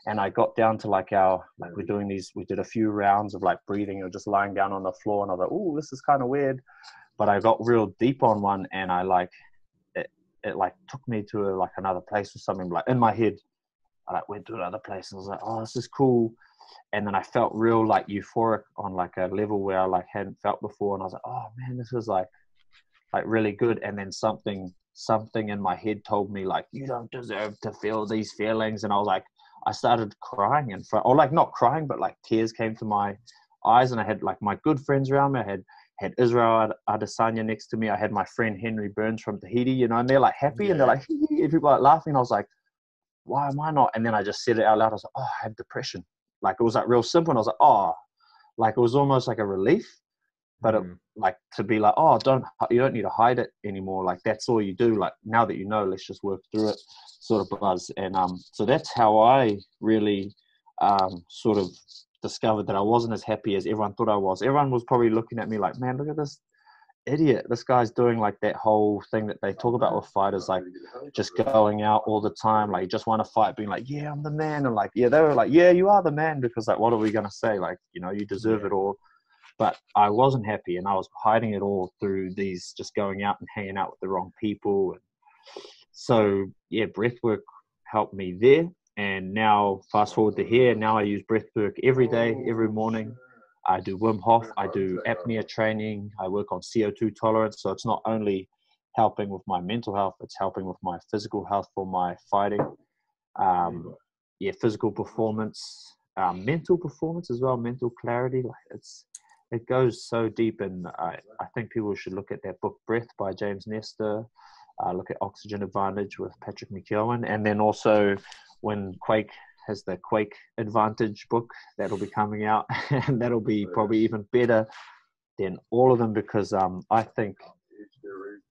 and I got down to we're doing these, we did a few rounds of breathing or just lying down on the floor, and I was like, oh, this is kind of weird. But I got real deep on one, and I it took me to another place or something. In my head, I went to another place, and I was like, oh, this is cool. And then I felt real euphoric on a level where I hadn't felt before, and I was like, oh man, this is really good. And then something in my head told me you don't deserve to feel these feelings. And I was I started crying in front, or not crying, but tears came to my eyes. And I had my good friends around me. I had Israel Adesanya next to me. I had my friend Henry Burns from Tahiti, and they're happy, and they're and people are laughing. I was why am I not? And then I just said it out loud. I was oh, I have depression. It was real simple. And I was oh, it was almost a relief. But it, to be oh, you don't need to hide it anymore. That's all you do. Now that you know, let's just work through it, sort of buzz. And so that's how I really sort of discovered that I wasn't as happy as everyone thought I was. Everyone was probably looking at me man, look at this idiot. This guy's doing that whole thing that they talk about with fighters, just going out all the time. You just want to fight, being yeah, I'm the man. And yeah, they were yeah, you are the man, because what are we going to say? You deserve it all. But I wasn't happy, and I was hiding it all through these, just going out and hanging out with the wrong people. And so, yeah, breathwork helped me there. And now, fast forward to here, now I use breathwork every day, every morning. I do Wim Hof, I do apnea training, I work on CO2 tolerance. So it's not only helping with my mental health, it's helping with my physical health for my fighting. Physical performance, mental performance as well, mental clarity. It goes so deep, and I think people should look at that book, Breath, by James Nestor. Look at Oxygen Advantage with Patrick McKeown. And then also when Quake has the Quake Advantage book, that'll be coming out, and that'll be probably even better than all of them, because I think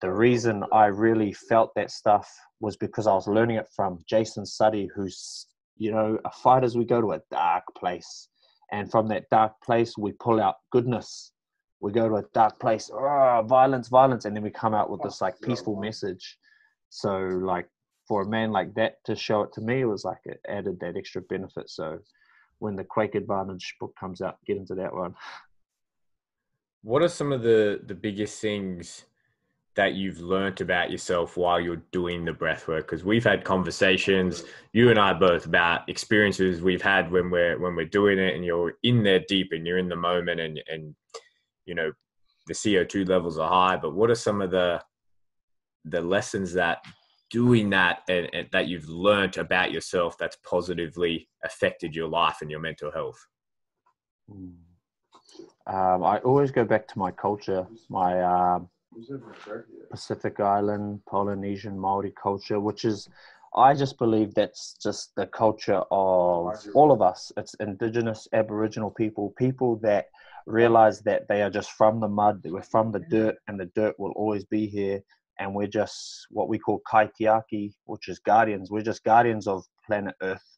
the reason I really felt that stuff was because I was learning it from Jason Suddy, who's, fighters, we go to a dark place. And from that dark place, we pull out goodness. We go to a dark place, violence, and then we come out with this peaceful message. So for a man like that to show it to me, it was it added that extra benefit. So when the Quake Advantage book comes out, get into that one. What are some of the biggest things that you've learnt about yourself while you're doing the breath work? Because we've had conversations, you and I both, about experiences we've had when we're doing it, and you're in there deep and you're in the moment, and the CO2 levels are high. But what are some of the lessons that doing that and that you've learnt about yourself that's positively affected your life and your mental health? I always go back to my culture, my Pacific Island, Polynesian, Maori culture, which is, I just believe that's just the culture of all of us. It's indigenous Aboriginal people that realize that they are just from the mud, we're from the dirt, and the dirt will always be here, and we're just what we call kaitiaki, which is guardians. We're just guardians of planet Earth.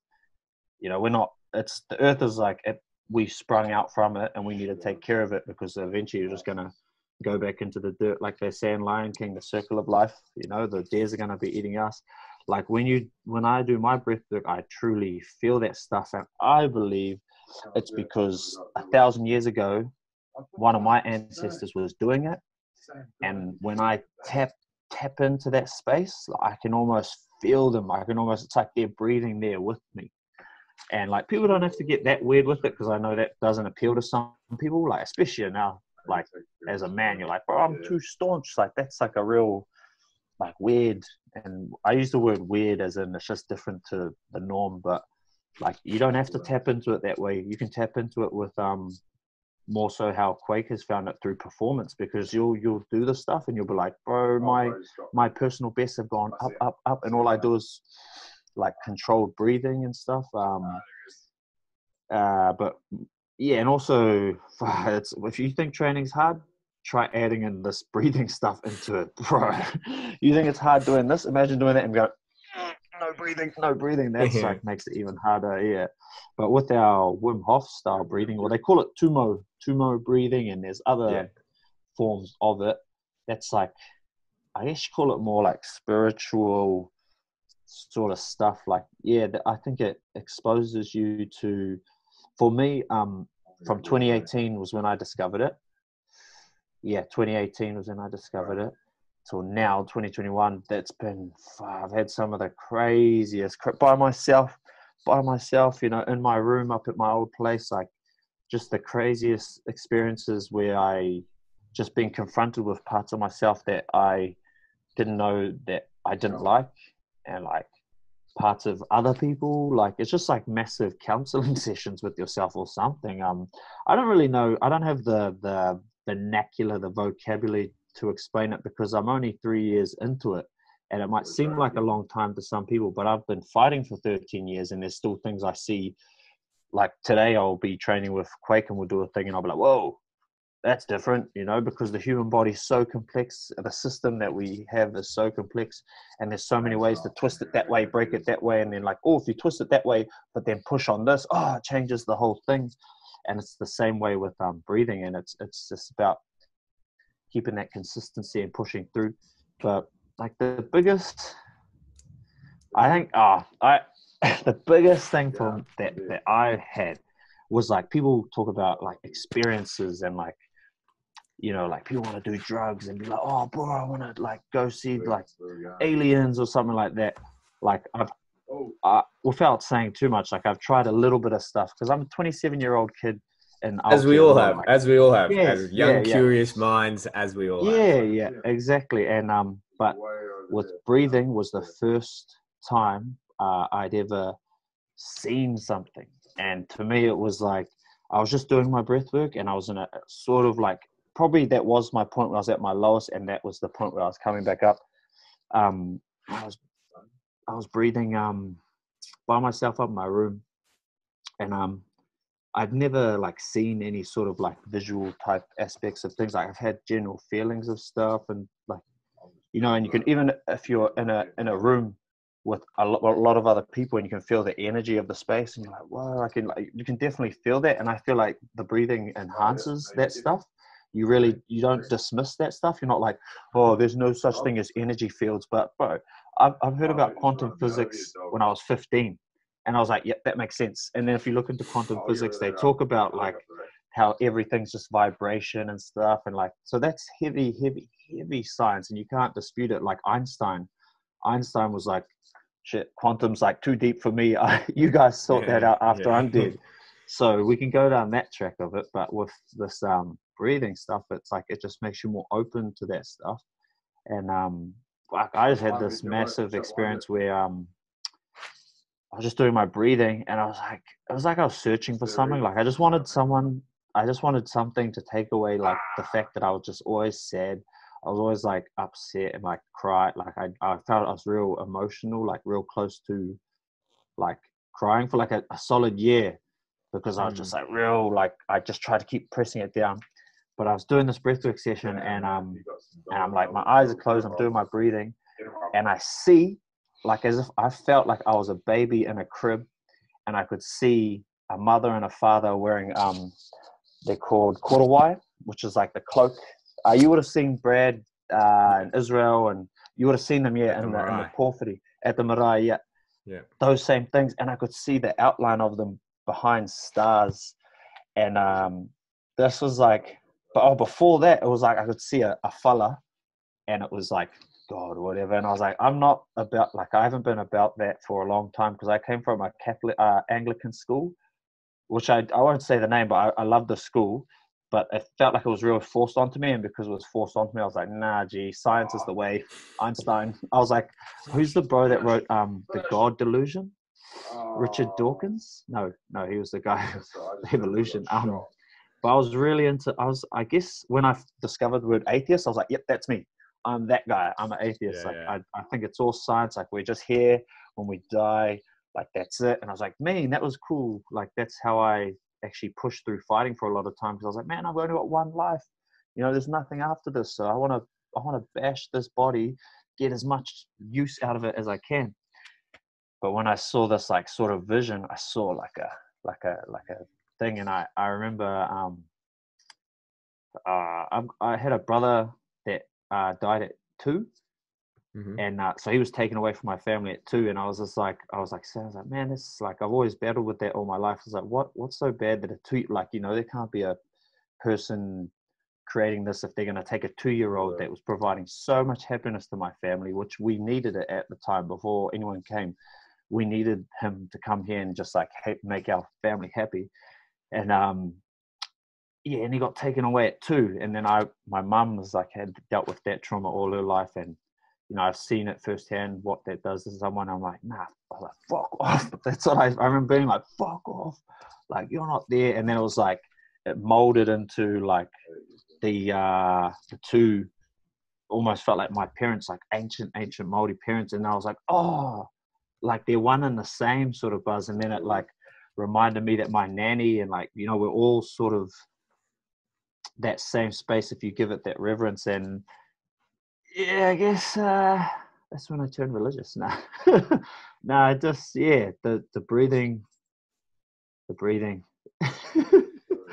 You know, we're not, it's, the Earth is like, we sprung out from it, and we need to take care of it, because eventually you're just going to go back into the dirt, like they say in Lion King, the circle of life. You know, the deers are going to be eating us. Like when I do my breath work, I truly feel that stuff, and I believe it's because 1,000 years ago, one of my ancestors was doing it, and when I tap into that space, I can almost feel them. It's like they're breathing there with me. And like, people don't have to get that weird with it, because I know that doesn't appeal to some people, like especially now, like as a man, you're like, bro, I'm too staunch. Like that's like a real like weird, and I use the word weird as in it's just different to the norm, but like you don't have to tap into it that way. You can tap into it with more so how Quake has found it through performance, because you'll do the stuff and you'll be like, bro, my personal bests have gone up, and all I do is like controlled breathing and stuff. But yeah, and also it's, if you think training's hard, try adding in this breathing stuff into it, bro. You think it's hard doing this? Imagine doing that and go, no breathing. That's like makes it even harder. Yeah. But with our Wim Hof style breathing, or they call it tumo breathing, and there's other forms of it. That's like, I guess you call it more like spiritual sort of stuff. Like, yeah, I think it exposes you to, for me, from 2018 was when I discovered it. Yeah, 2018 was when I discovered it. Till now, 2021, that's been, I've had some of the craziest, by myself, you know, in my room up at my old place, like just the craziest experiences where I just been confronted with parts of myself that I didn't know that I didn't like, and like parts of other people. Like, it's just like massive counseling sessions with yourself or something. I don't really know. I don't have the vernacular, the vocabulary to explain it, because I'm only 3 years into it, and it might seem like a long time to some people, but I've been fighting for 13 years, and there's still things I see. Like today I'll be training with Quake and we'll do a thing and I'll be like, whoa, that's different, you know, because the human body is so complex. The system that we have is so complex, and there's so many ways to twist it that way, break it that way. And then like, oh, if you twist it that way, but then push on this, it changes the whole thing. And it's the same way with breathing. And it's just about keeping that consistency and pushing through. But like the biggest, I think, the biggest thing from that I had was like, people talk about like experiences, and like, you know, like people want to do drugs and be like, oh, bro, I want to like go see like aliens or something like that. Like without saying too much, like I've tried a little bit of stuff, because I'm a 27-year-old kid. And as we all have, as young, curious minds, as we all have. Yeah, exactly. And but with breathing was the first time I'd ever seen something. And to me, it was like, I was just doing my breath work, and I was in a sort of like, probably that was my point where I was at my lowest, and that was the point where I was coming back up. I was breathing by myself up in my room, and I'd never like seen any sort of like visual type aspects of things. Like I've had general feelings of stuff, and like, you know, and you can, even if you're in a room with a lot of other people, and you can feel the energy of the space, and you're like, whoa, you can definitely feel that. And I feel like the breathing enhances that stuff. You don't dismiss that stuff. You're not like, oh, there's no such thing as energy fields. But bro, I've heard about quantum physics when I was 15. And I was like, yep, that makes sense. And then if you look into quantum physics, they talk about like how everything's just vibration and stuff. And like, so that's heavy science, and you can't dispute it. Like Einstein was like, shit, quantum's like too deep for me. You guys sort that out after I'm dead. So we can go down that track of it. But with this breathing stuff, it's like, it just makes you more open to that stuff. And like, I just had this massive experience where I was just doing my breathing, and I was like I was searching for something. Like I just wanted something to take away like the fact that I was just always sad. I was always like upset and like cried. Like I felt I was real emotional, like real close to like crying for like a solid year. because I was just like I just tried to keep pressing it down. But I was doing this breathwork session, and I'm like, my eyes are closed, I'm doing my breathing, and I see, like, as if I felt like I was a baby in a crib, and I could see a mother and a father wearing they're called korowai, which is like the cloak. You would have seen Brad in Israel, and you would have seen them, in the porphyry at the marae, yeah, those same things, and I could see the outline of them behind stars, and this was like. But before that, it was like I could see a fella, and it was like, God, whatever. And I was like, I'm not about, like, I haven't been about that for a long time, because I came from a Catholic Anglican school, which I won't say the name, but I love the school, but it felt like it was really forced onto me. And because it was forced onto me, I was like, nah, gee, science is the way. Einstein. I was like, who's the bro that wrote The God Delusion? Richard Dawkins? No, he was the guy of Evolution. But I was really I guess when I discovered the word atheist, I was like, yep, that's me. I'm that guy. I'm an atheist. I think it's all science. Like, we're just here when we die. Like, that's it. And I was like, man, that was cool. Like, that's how I actually pushed through fighting for a lot of time. Because I was like, man, I've only got one life. There's nothing after this. So I want to bash this body, get as much use out of it as I can. But when I saw this, like, sort of vision, I saw like a thing, and I remember I had a brother that died at 2, and so he was taken away from my family at 2, and I was like, man, this is like, I've always battled with that all my life. I was like, what's so bad that a 2, like, there can't be a person creating this if they're going to take a 2-year-old that was providing so much happiness to my family, which we needed it at the time before anyone came. We needed him to come here and just like make our family happy. And and he got taken away at 2. And then my mum was like, had dealt with that trauma all her life, and I've seen it firsthand what that does to someone. I'm like, nah, I was like, fuck off. That's what I remember being like, fuck off, like, you're not there. And then it was like, it molded into like the 2 almost felt like my parents, like ancient Maori parents, and I was like, oh, like they're one and the same sort of buzz. And then it like reminded me that my nanny and like, we're all sort of that same space if you give it that reverence. And yeah, I guess that's when I turned religious. No, just, the breathing.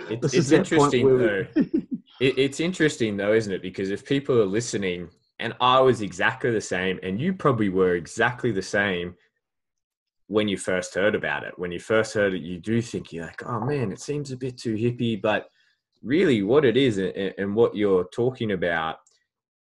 It's interesting though. It's interesting though, isn't it? Because if people are listening, and I was exactly the same, and you probably were exactly the same when you first heard about it. When you first heard it, you do think, you're like, oh man, it seems a bit too hippie. But really what it is, and what you're talking about,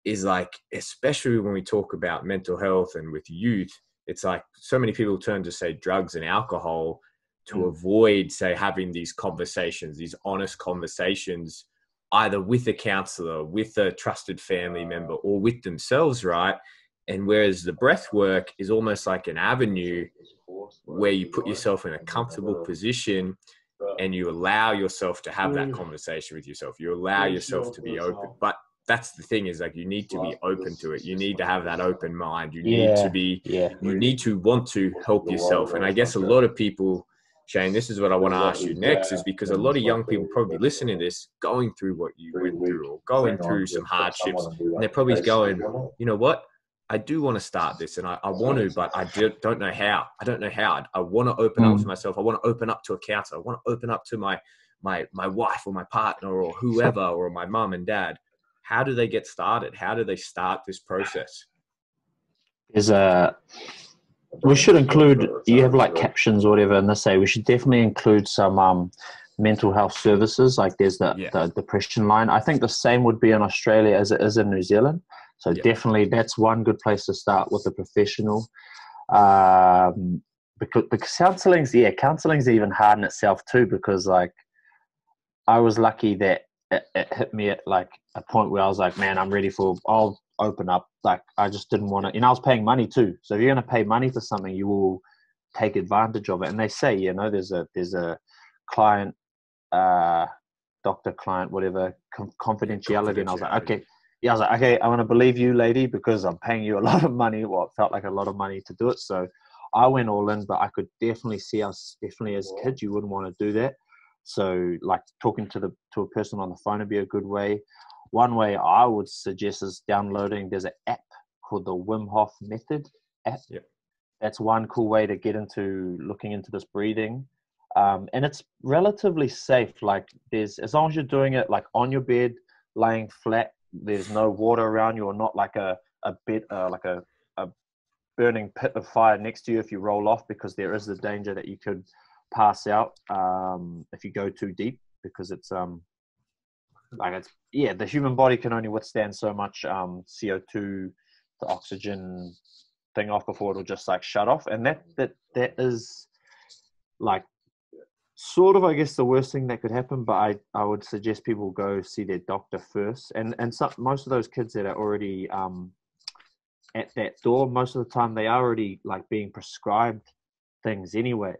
is like, especially when we talk about mental health and with youth, it's like so many people turn to, say, drugs and alcohol to avoid, say, having these conversations, these honest conversations, either with a counselor, with a trusted family member, or with themselves, right? And whereas the breath work is almost like an avenue where you put yourself in a comfortable position and you allow yourself to have that conversation with yourself. You allow yourself to be open. But that's the thing, is like, you need to be open to it. You need to have that open mind. You need to be, you need to want to help yourself. And I guess a lot of people, Shane, this is what I want to ask you next, is because a lot of young people probably listening to this, going through what you went through, or going through some hardships, and they're probably going, you know what? I do want to start this, and I want to, but I don't know how. I don't know how. I want to open up to myself. I want to open up to a counselor. I want to open up to my wife or my partner or whoever, or my mum and dad. How do they get started? How do they start this process? We should include, you have like captions or whatever, and they say we should definitely include some mental health services. Like there's the depression line. I think the same would be in Australia as it is in New Zealand. So definitely that's one good place to start with a professional. Because counseling's even hard in itself too, because like I was lucky that it hit me at like a point where I was like, man, I'm ready I'll open up. Like I just didn't want to, I was paying money too. So if you're going to pay money for something, you will take advantage of it. And they say, there's a client, doctor client, whatever, confidentiality. And I was like, okay. Yeah, I was like, okay, I want to believe you, lady, because I'm paying you a lot of money. Well, it felt like a lot of money to do it. So I went all in, but I could definitely see us, definitely as kids, you wouldn't want to do that. So like talking to a person on the phone would be a good way. One way I would suggest is downloading. There's an app called the Wim Hof Method app. Yep. That's one cool way to get into looking into this breathing. And it's relatively safe. Like as long as you're doing it like on your bed, laying flat, there's no water around you, or not like a bed, like a burning pit of fire next to you if you roll off, because there is the danger that you could pass out if you go too deep, because it's the human body can only withstand so much CO2, the oxygen thing off before it'll just like shut off. And that is like sort of, I guess, the worst thing that could happen. But I would suggest people go see their doctor first. And most of those kids that are already at that door, most of the time they are already like being prescribed things anyway.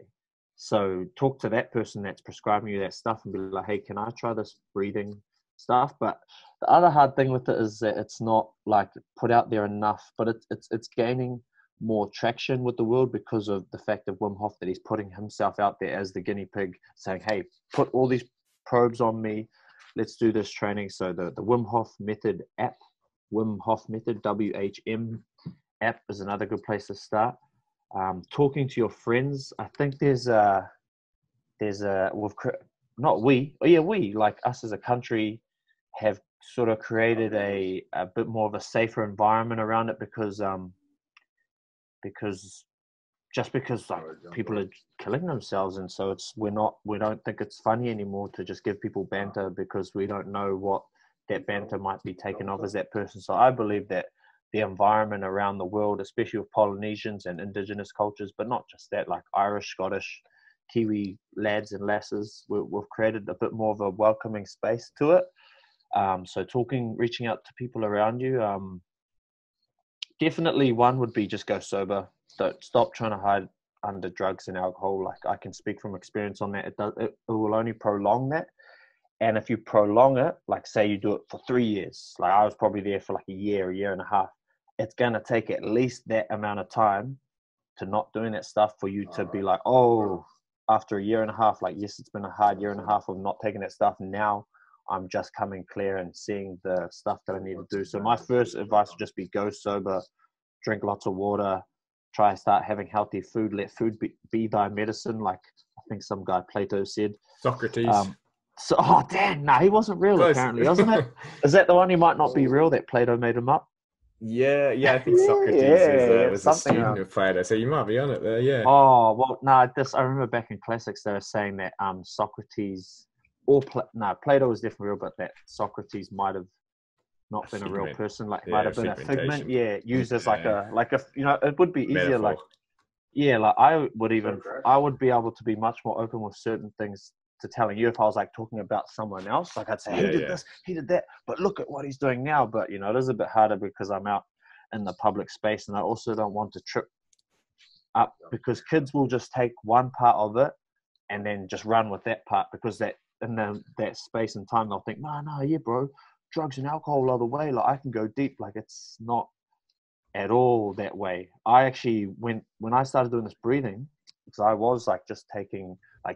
So talk to that person that's prescribing you that stuff and be like, hey, can I try this breathing stuff? But the other hard thing with it is that it's not like put out there enough, but it's gaining more traction with the world because of the fact of Wim Hof, that he's putting himself out there as the guinea pig, saying, hey, put all these probes on me, let's do this training. So the Wim Hof Method app, Wim Hof Method, WHM app, is another good place to start. Talking to your friends. I think we like us as a country have sort of created a bit more of a safer environment around it, because like people are killing themselves, and so we don't think it's funny anymore to just give people banter, because we don't know what that banter might be taken off as that person. So I believe that the environment around the world, especially with Polynesians and indigenous cultures, but not just that, like Irish, Scottish, Kiwi lads and lasses, we've created a bit more of a welcoming space to it. So reaching out to people around you. Definitely one would be just go sober. Don't stop trying to hide under drugs and alcohol. Like I can speak from experience on that. It will only prolong that. And if you prolong it, like say you do it for 3 years, like I was probably there for like a year and a half, it's going to take at least that amount of time to not doing that stuff for you to be like, oh, after a year and a half, like, yes, it's been a hard year and a half of not taking that stuff. Now I'm just coming clear and seeing the stuff that I need to do. So my first advice would just be go sober, drink lots of water, try and start having healthy food, let food be thy medicine. Like I think some guy Plato said. Socrates. He wasn't real. Close. Apparently, wasn't it? Is that the one? He might not be real, that Plato made him up. Yeah, I think Socrates was a student of Plato, so you might be on it there, yeah. Oh, well, no, I remember back in classics they were saying that Socrates, Plato was definitely real, but that Socrates might have not been a real person, like might have been a figment, used as like a it would be easier, metaphor. I would be able to be much more open with certain things to telling you if I was like talking about someone else. Like I'd say, he did this, he did that, but look at what he's doing now. But it is a bit harder because I'm out in the public space, and I also don't want to trip up, because kids will just take one part of it and then just run with that part, because that in that space and time they'll think, no, yeah, bro, drugs and alcohol are the way. Like I can go deep. Like it's not at all that way. I actually when I started doing this breathing, because I was like just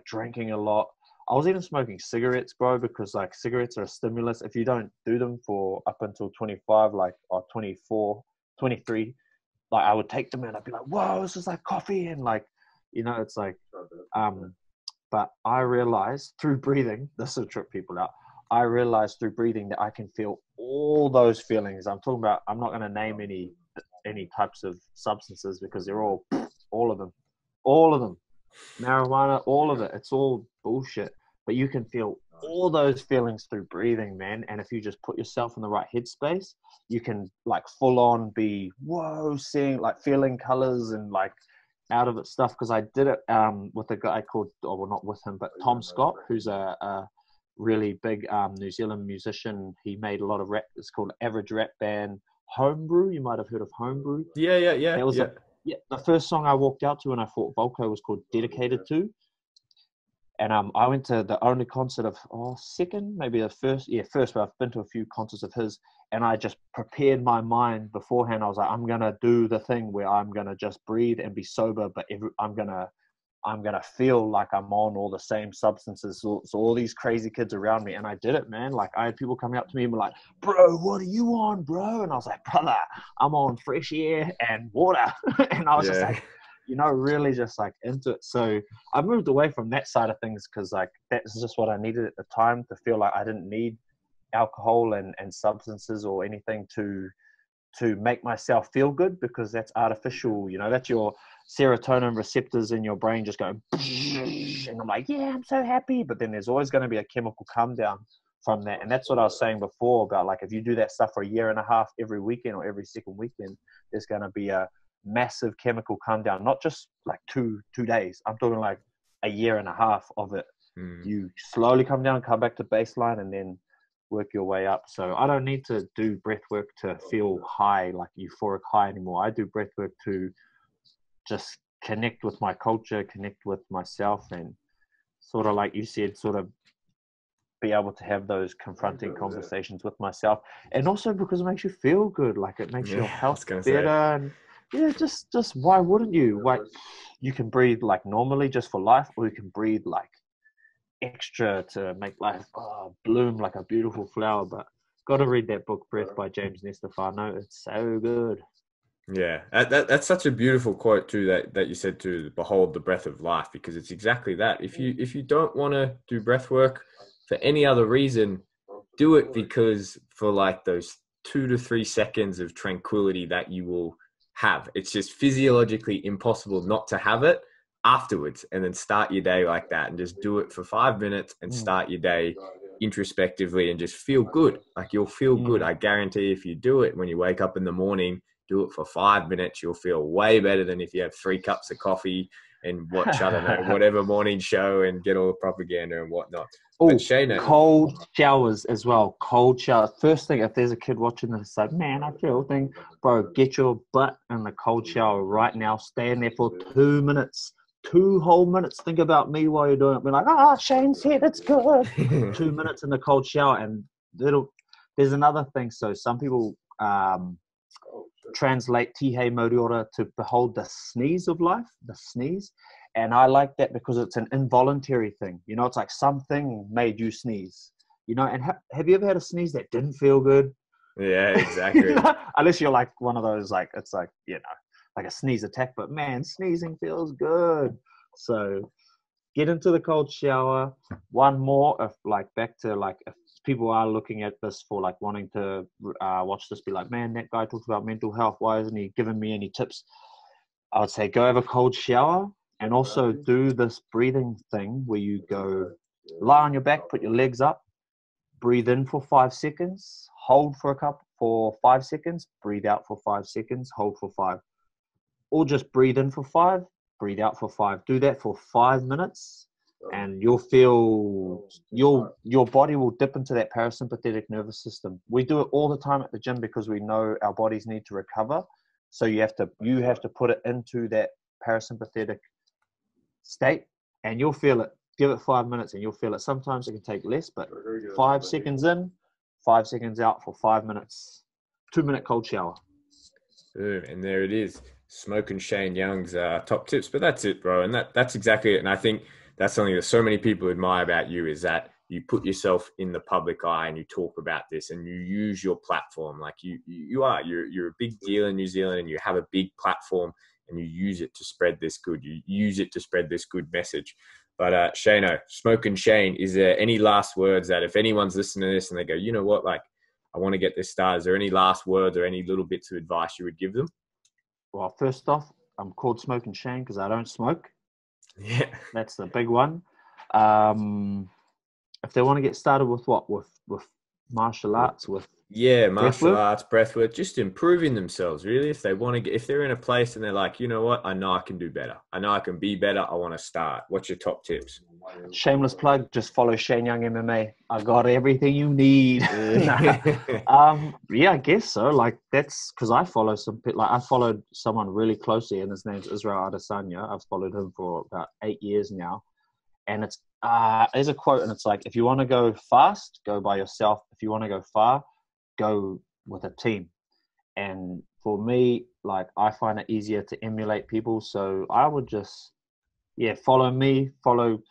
drinking a lot. I was even smoking cigarettes, bro, because like cigarettes are a stimulus. If you don't do them for up until 25, or 24, 23, like I would take them and I'd be like, whoa, this is like coffee. And like, it's like, but I realized through breathing, this will trip people out. I realized through breathing that I can feel all those feelings. I'm talking about, I'm not going to name any types of substances, because they're all of them, marijuana, all of it. It's all bullshit. But you can feel all those feelings through breathing, man. And if you just put yourself in the right headspace, you can like full on be, seeing, like feeling colors and like out of it stuff. Because I did it with a guy called, not with him, but Tom Scott, who's a really big New Zealand musician. He made a lot of rap. It's called Average Rap Band Homebrew. You might have heard of Homebrew. Yeah. It was the first song I walked out to when I fought Volko was called Dedicated To. And I went to the only concert of second, maybe the first, but I've been to a few concerts of his, and I just prepared my mind beforehand. I was like, I'm gonna do the thing where I'm gonna just breathe and be sober, but I'm gonna I'm going to feel like I'm on all the same substances. So all these crazy kids around me. And I did it, man. Like, I had people coming up to me and were like, bro, what are you on, bro? And I was like, brother, I'm on fresh air and water. And I was just like, really just like into it. So I moved away from that side of things because like that's just what I needed at the time, to feel like I didn't need alcohol and substances or anything to make myself feel good, because that's artificial. That's your serotonin receptors in your brain just going, and I'm like, yeah, I'm so happy. But then there's always going to be a chemical come down from that. And that's what I was saying before about, like, if you do that stuff for a year and a half every weekend or every second weekend, there's going to be a massive chemical come down, not just like two days. I'm talking like a year and a half of it. You slowly come down, come back to baseline, and then work your way up. So I don't need to do breath work to feel high, like euphoric high anymore. I do breath work to just connect with my culture, connect with myself, and sort of like you said, sort of be able to have those confronting conversations with myself. And also because it makes you feel good, like it makes your health better. And just why wouldn't you? Like, you can breathe like normally just for life, or you can breathe like extra to make life bloom like a beautiful flower. But got to read that book, Breath, by James Nestefano. It's so good. Yeah, that's such a beautiful quote too, that you said, to behold the breath of life, because it's exactly that. If you don't want to do breath work for any other reason, do it because for like those 2 to 3 seconds of tranquility that you will have. It's just physiologically impossible not to have it afterwards, and then start your day like that, and just do it for 5 minutes and start your day introspectively and just feel good. Like, you'll feel good. I guarantee if you do it when you wake up in the morning, do it for 5 minutes, you'll feel way better than if you have 3 cups of coffee and watch, I don't know, whatever morning show and get all the propaganda and whatnot. Oh, cold showers as well. Cold showers. First thing, if there's a kid watching this, like, man, I feel thing, bro, get your butt in the cold shower right now. Stay in there for 2 minutes. 2 whole minutes. Think about me while you're doing it. Be like, Shane's here, that's good. 2 minutes in the cold shower. And there's another thing. So some people translate Tihei Moriora to behold the sneeze of life, the sneeze. And I like that because it's an involuntary thing. It's like something made you sneeze. And have you ever had a sneeze that didn't feel good? Yeah, exactly. Unless you're like one of those, like, it's like, like a sneeze attack, but man, sneezing feels good. So get into the cold shower. One more, if people are looking at this for like wanting to watch this, be like, man, that guy talks about mental health, why isn't he giving me any tips? I would say go have a cold shower, and also do this breathing thing where you go lie on your back, put your legs up, breathe in for 5 seconds, hold for 5 seconds, breathe out for 5 seconds, hold for 5. Or just breathe in for 5, breathe out for 5. Do that for 5 minutes, and you'll feel your body will dip into that parasympathetic nervous system. We do it all the time at the gym because we know our bodies need to recover. So you have to put it into that parasympathetic state, and you'll feel it. Give it 5 minutes and you'll feel it. Sometimes it can take less, but 5 seconds in, 5 seconds out for 5 minutes. 2 minute cold shower. Boom, and there it is. Smoke and Shane Young's top tips. But that's it, bro. And that's exactly it. And I think that's something that so many people admire about you, is that you put yourself in the public eye and you talk about this and you use your platform. Like you're a big deal in New Zealand, and you have a big platform and you use it to spread this good. You use it to spread this good message. But Shano, Smoke and Shane, is there any last words that if anyone's listening to this and they go, you know what, like, I want to get this started, is there any last words or any little bits of advice you would give them? Well, first off, I'm called Smoke and Shane because I don't smoke. Yeah. That's the big one. If they want to get started with what? With martial arts, with martial arts, breathwork, just improving themselves, really. If they want to if they're in a place and they're like, you know what, I know I can do better. I know I can be better. I want to start. What's your top tips? Shameless plug, just follow Shane Young MMA. I got everything you need. I guess so. Like, that's because I follow I followed someone really closely, and his name's Israel Adesanya. I've followed him for about 8 years now. And it's there's a quote, and it's like, if you want to go fast, go by yourself. If you want to go far, go with a team. And for me, like, I find it easier to emulate people. So I would just yeah, follow me, follow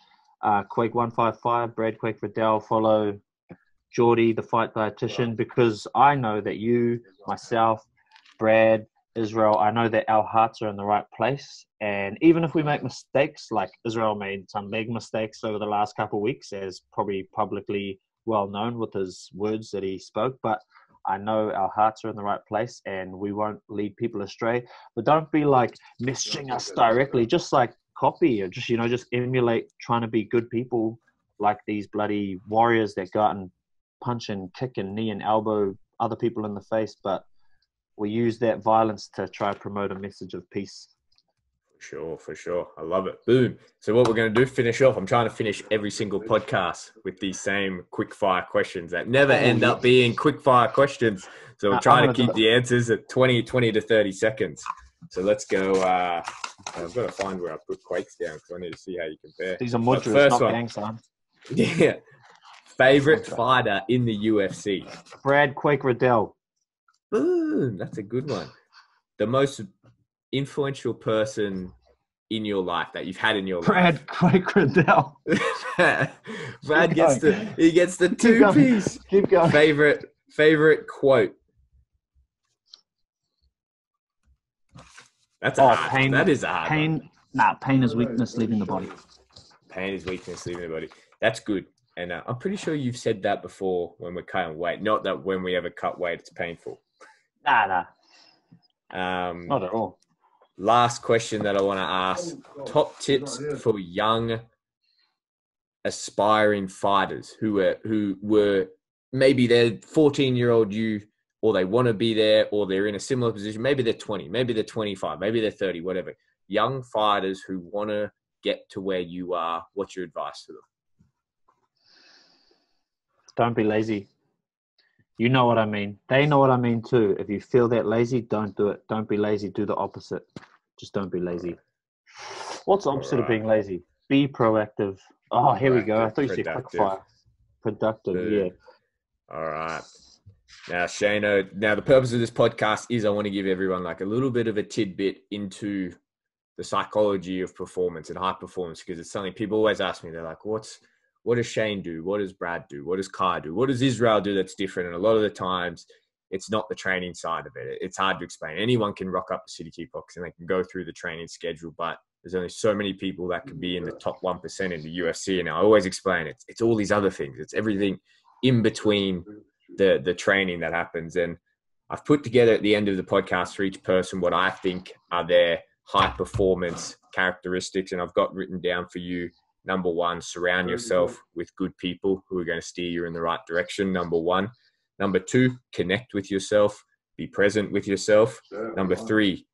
Quake155, Brad Quake Riddell, follow Geordie, the fight dietitian, because I know that you, myself, Brad, Israel, I know that our hearts are in the right place. And even if we make mistakes, like Israel made some big mistakes over the last couple of weeks, as probably publicly well known with his words that he spoke, but I know our hearts are in the right place and we won't lead people astray. But don't be like messaging us directly, just like copy or just, just emulate trying to be good people like these bloody warriors that go out and punch and kick and knee and elbow other people in the face. But we use that violence to try to promote a message of peace. For sure. I love it. Boom. So what we're going to do, finish off. I'm trying to finish every single podcast with these same quick fire questions that never end up being quick fire questions. So we're trying to keep the answers at 20 to 30 seconds. So let's go. I've got to find where I put Quakes down because I need to see how you compare. These are mudras, not gangs, son. Yeah. Favorite fighter in the UFC? Brad Quake Riddell. Boom. That's a good one. The most influential person in your life that you've had in your life? Brad Quake Riddell. Brad gets the two-piece. Keep going. Favorite quote? That's a hard pain. That is a hard one. Pain is weakness leaving the body. Pain is weakness leaving the body. That's good. And I'm pretty sure you've said that before when we're cutting weight. Not that when we ever cut weight, it's painful. Nah. Not at all. Last question that I want to ask. Top tips for young aspiring fighters who were maybe they're 14-year-old you, or they want to be there, or they're in a similar position. Maybe they're 20, maybe they're 25, maybe they're 30, whatever. Young fighters who want to get to where you are, what's your advice to them? Don't be lazy. You know what I mean. They know what I mean too. If you feel that lazy, don't do it. Don't be lazy. Do the opposite. Just don't be lazy. What's the opposite of being lazy? Be proactive. Oh, here we go. I thought you said quick fire. Productive, yeah. All right. Now, Shano, the purpose of this podcast is I want to give everyone like a little bit of a tidbit into the psychology of performance and high performance, because it's something people always ask me. They're like, what does Shane do? What does Brad do? What does Kai do? What does Israel do that's different? And a lot of the times, it's not the training side of it. It's hard to explain. Anyone can rock up to City Kickbox and they can go through the training schedule, but there's only so many people that can be in the top 1% in the UFC. And I always explain it's all these other things. It's everything in between the training that happens. And I've put together at the end of the podcast for each person what I think are their high performance characteristics. And I've got written down for you. Number one, surround yourself with good people who are going to steer you in the right direction. Number one. Number two, connect with yourself. Be present with yourself. Number three,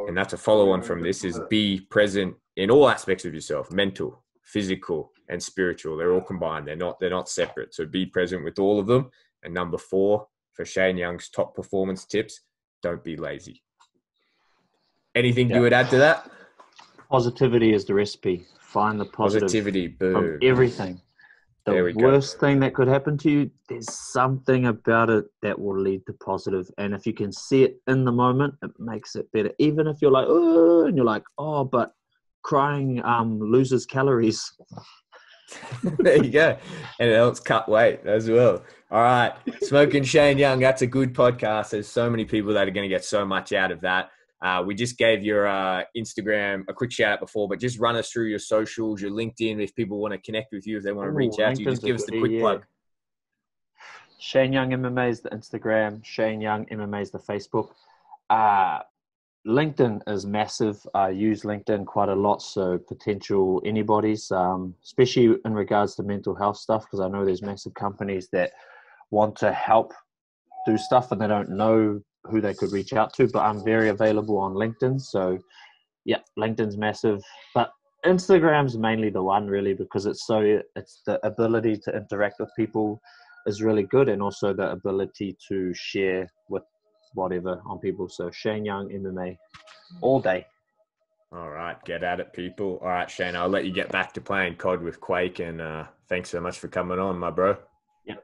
and that's a follow-on from this, is be present in all aspects of yourself: mental, physical, and spiritual. They're all combined. They're not separate. So be present with all of them. And number four, for Shane Young's top performance tips, don't be lazy. Anything you would add to that? Positivity is the recipe. Find the positivity from everything. The worst thing that could happen to you, there's something about it that will lead to positive. And if you can see it in the moment, it makes it better. Even if you're like, oh, and you're like, oh, but crying loses calories. There you go. And it helps cut weight as well. All right. Smoking Shane Young, that's a good podcast. There's so many people that are going to get so much out of that. We just gave your Instagram a quick shout out before, but just run us through your socials, your LinkedIn, if people want to connect with you, if they want to reach out to you, just give us the quick plug. Shane Young MMA is the Instagram. Shane Young MMA is the Facebook. LinkedIn is massive. I use LinkedIn quite a lot, so potential anybody's, especially in regards to mental health stuff, because I know there's massive companies that want to help do stuff and they don't know who they could reach out to, but I'm very available on LinkedIn. So yeah, LinkedIn's massive, but Instagram's mainly the one really, because it's the ability to interact with people is really good, and also the ability to share with whatever on people. So Shane Young MMA all day. All right, get at it, people. All right, Shane, I'll let you get back to playing COD with Quake, and thanks so much for coming on, my bro. Yeah,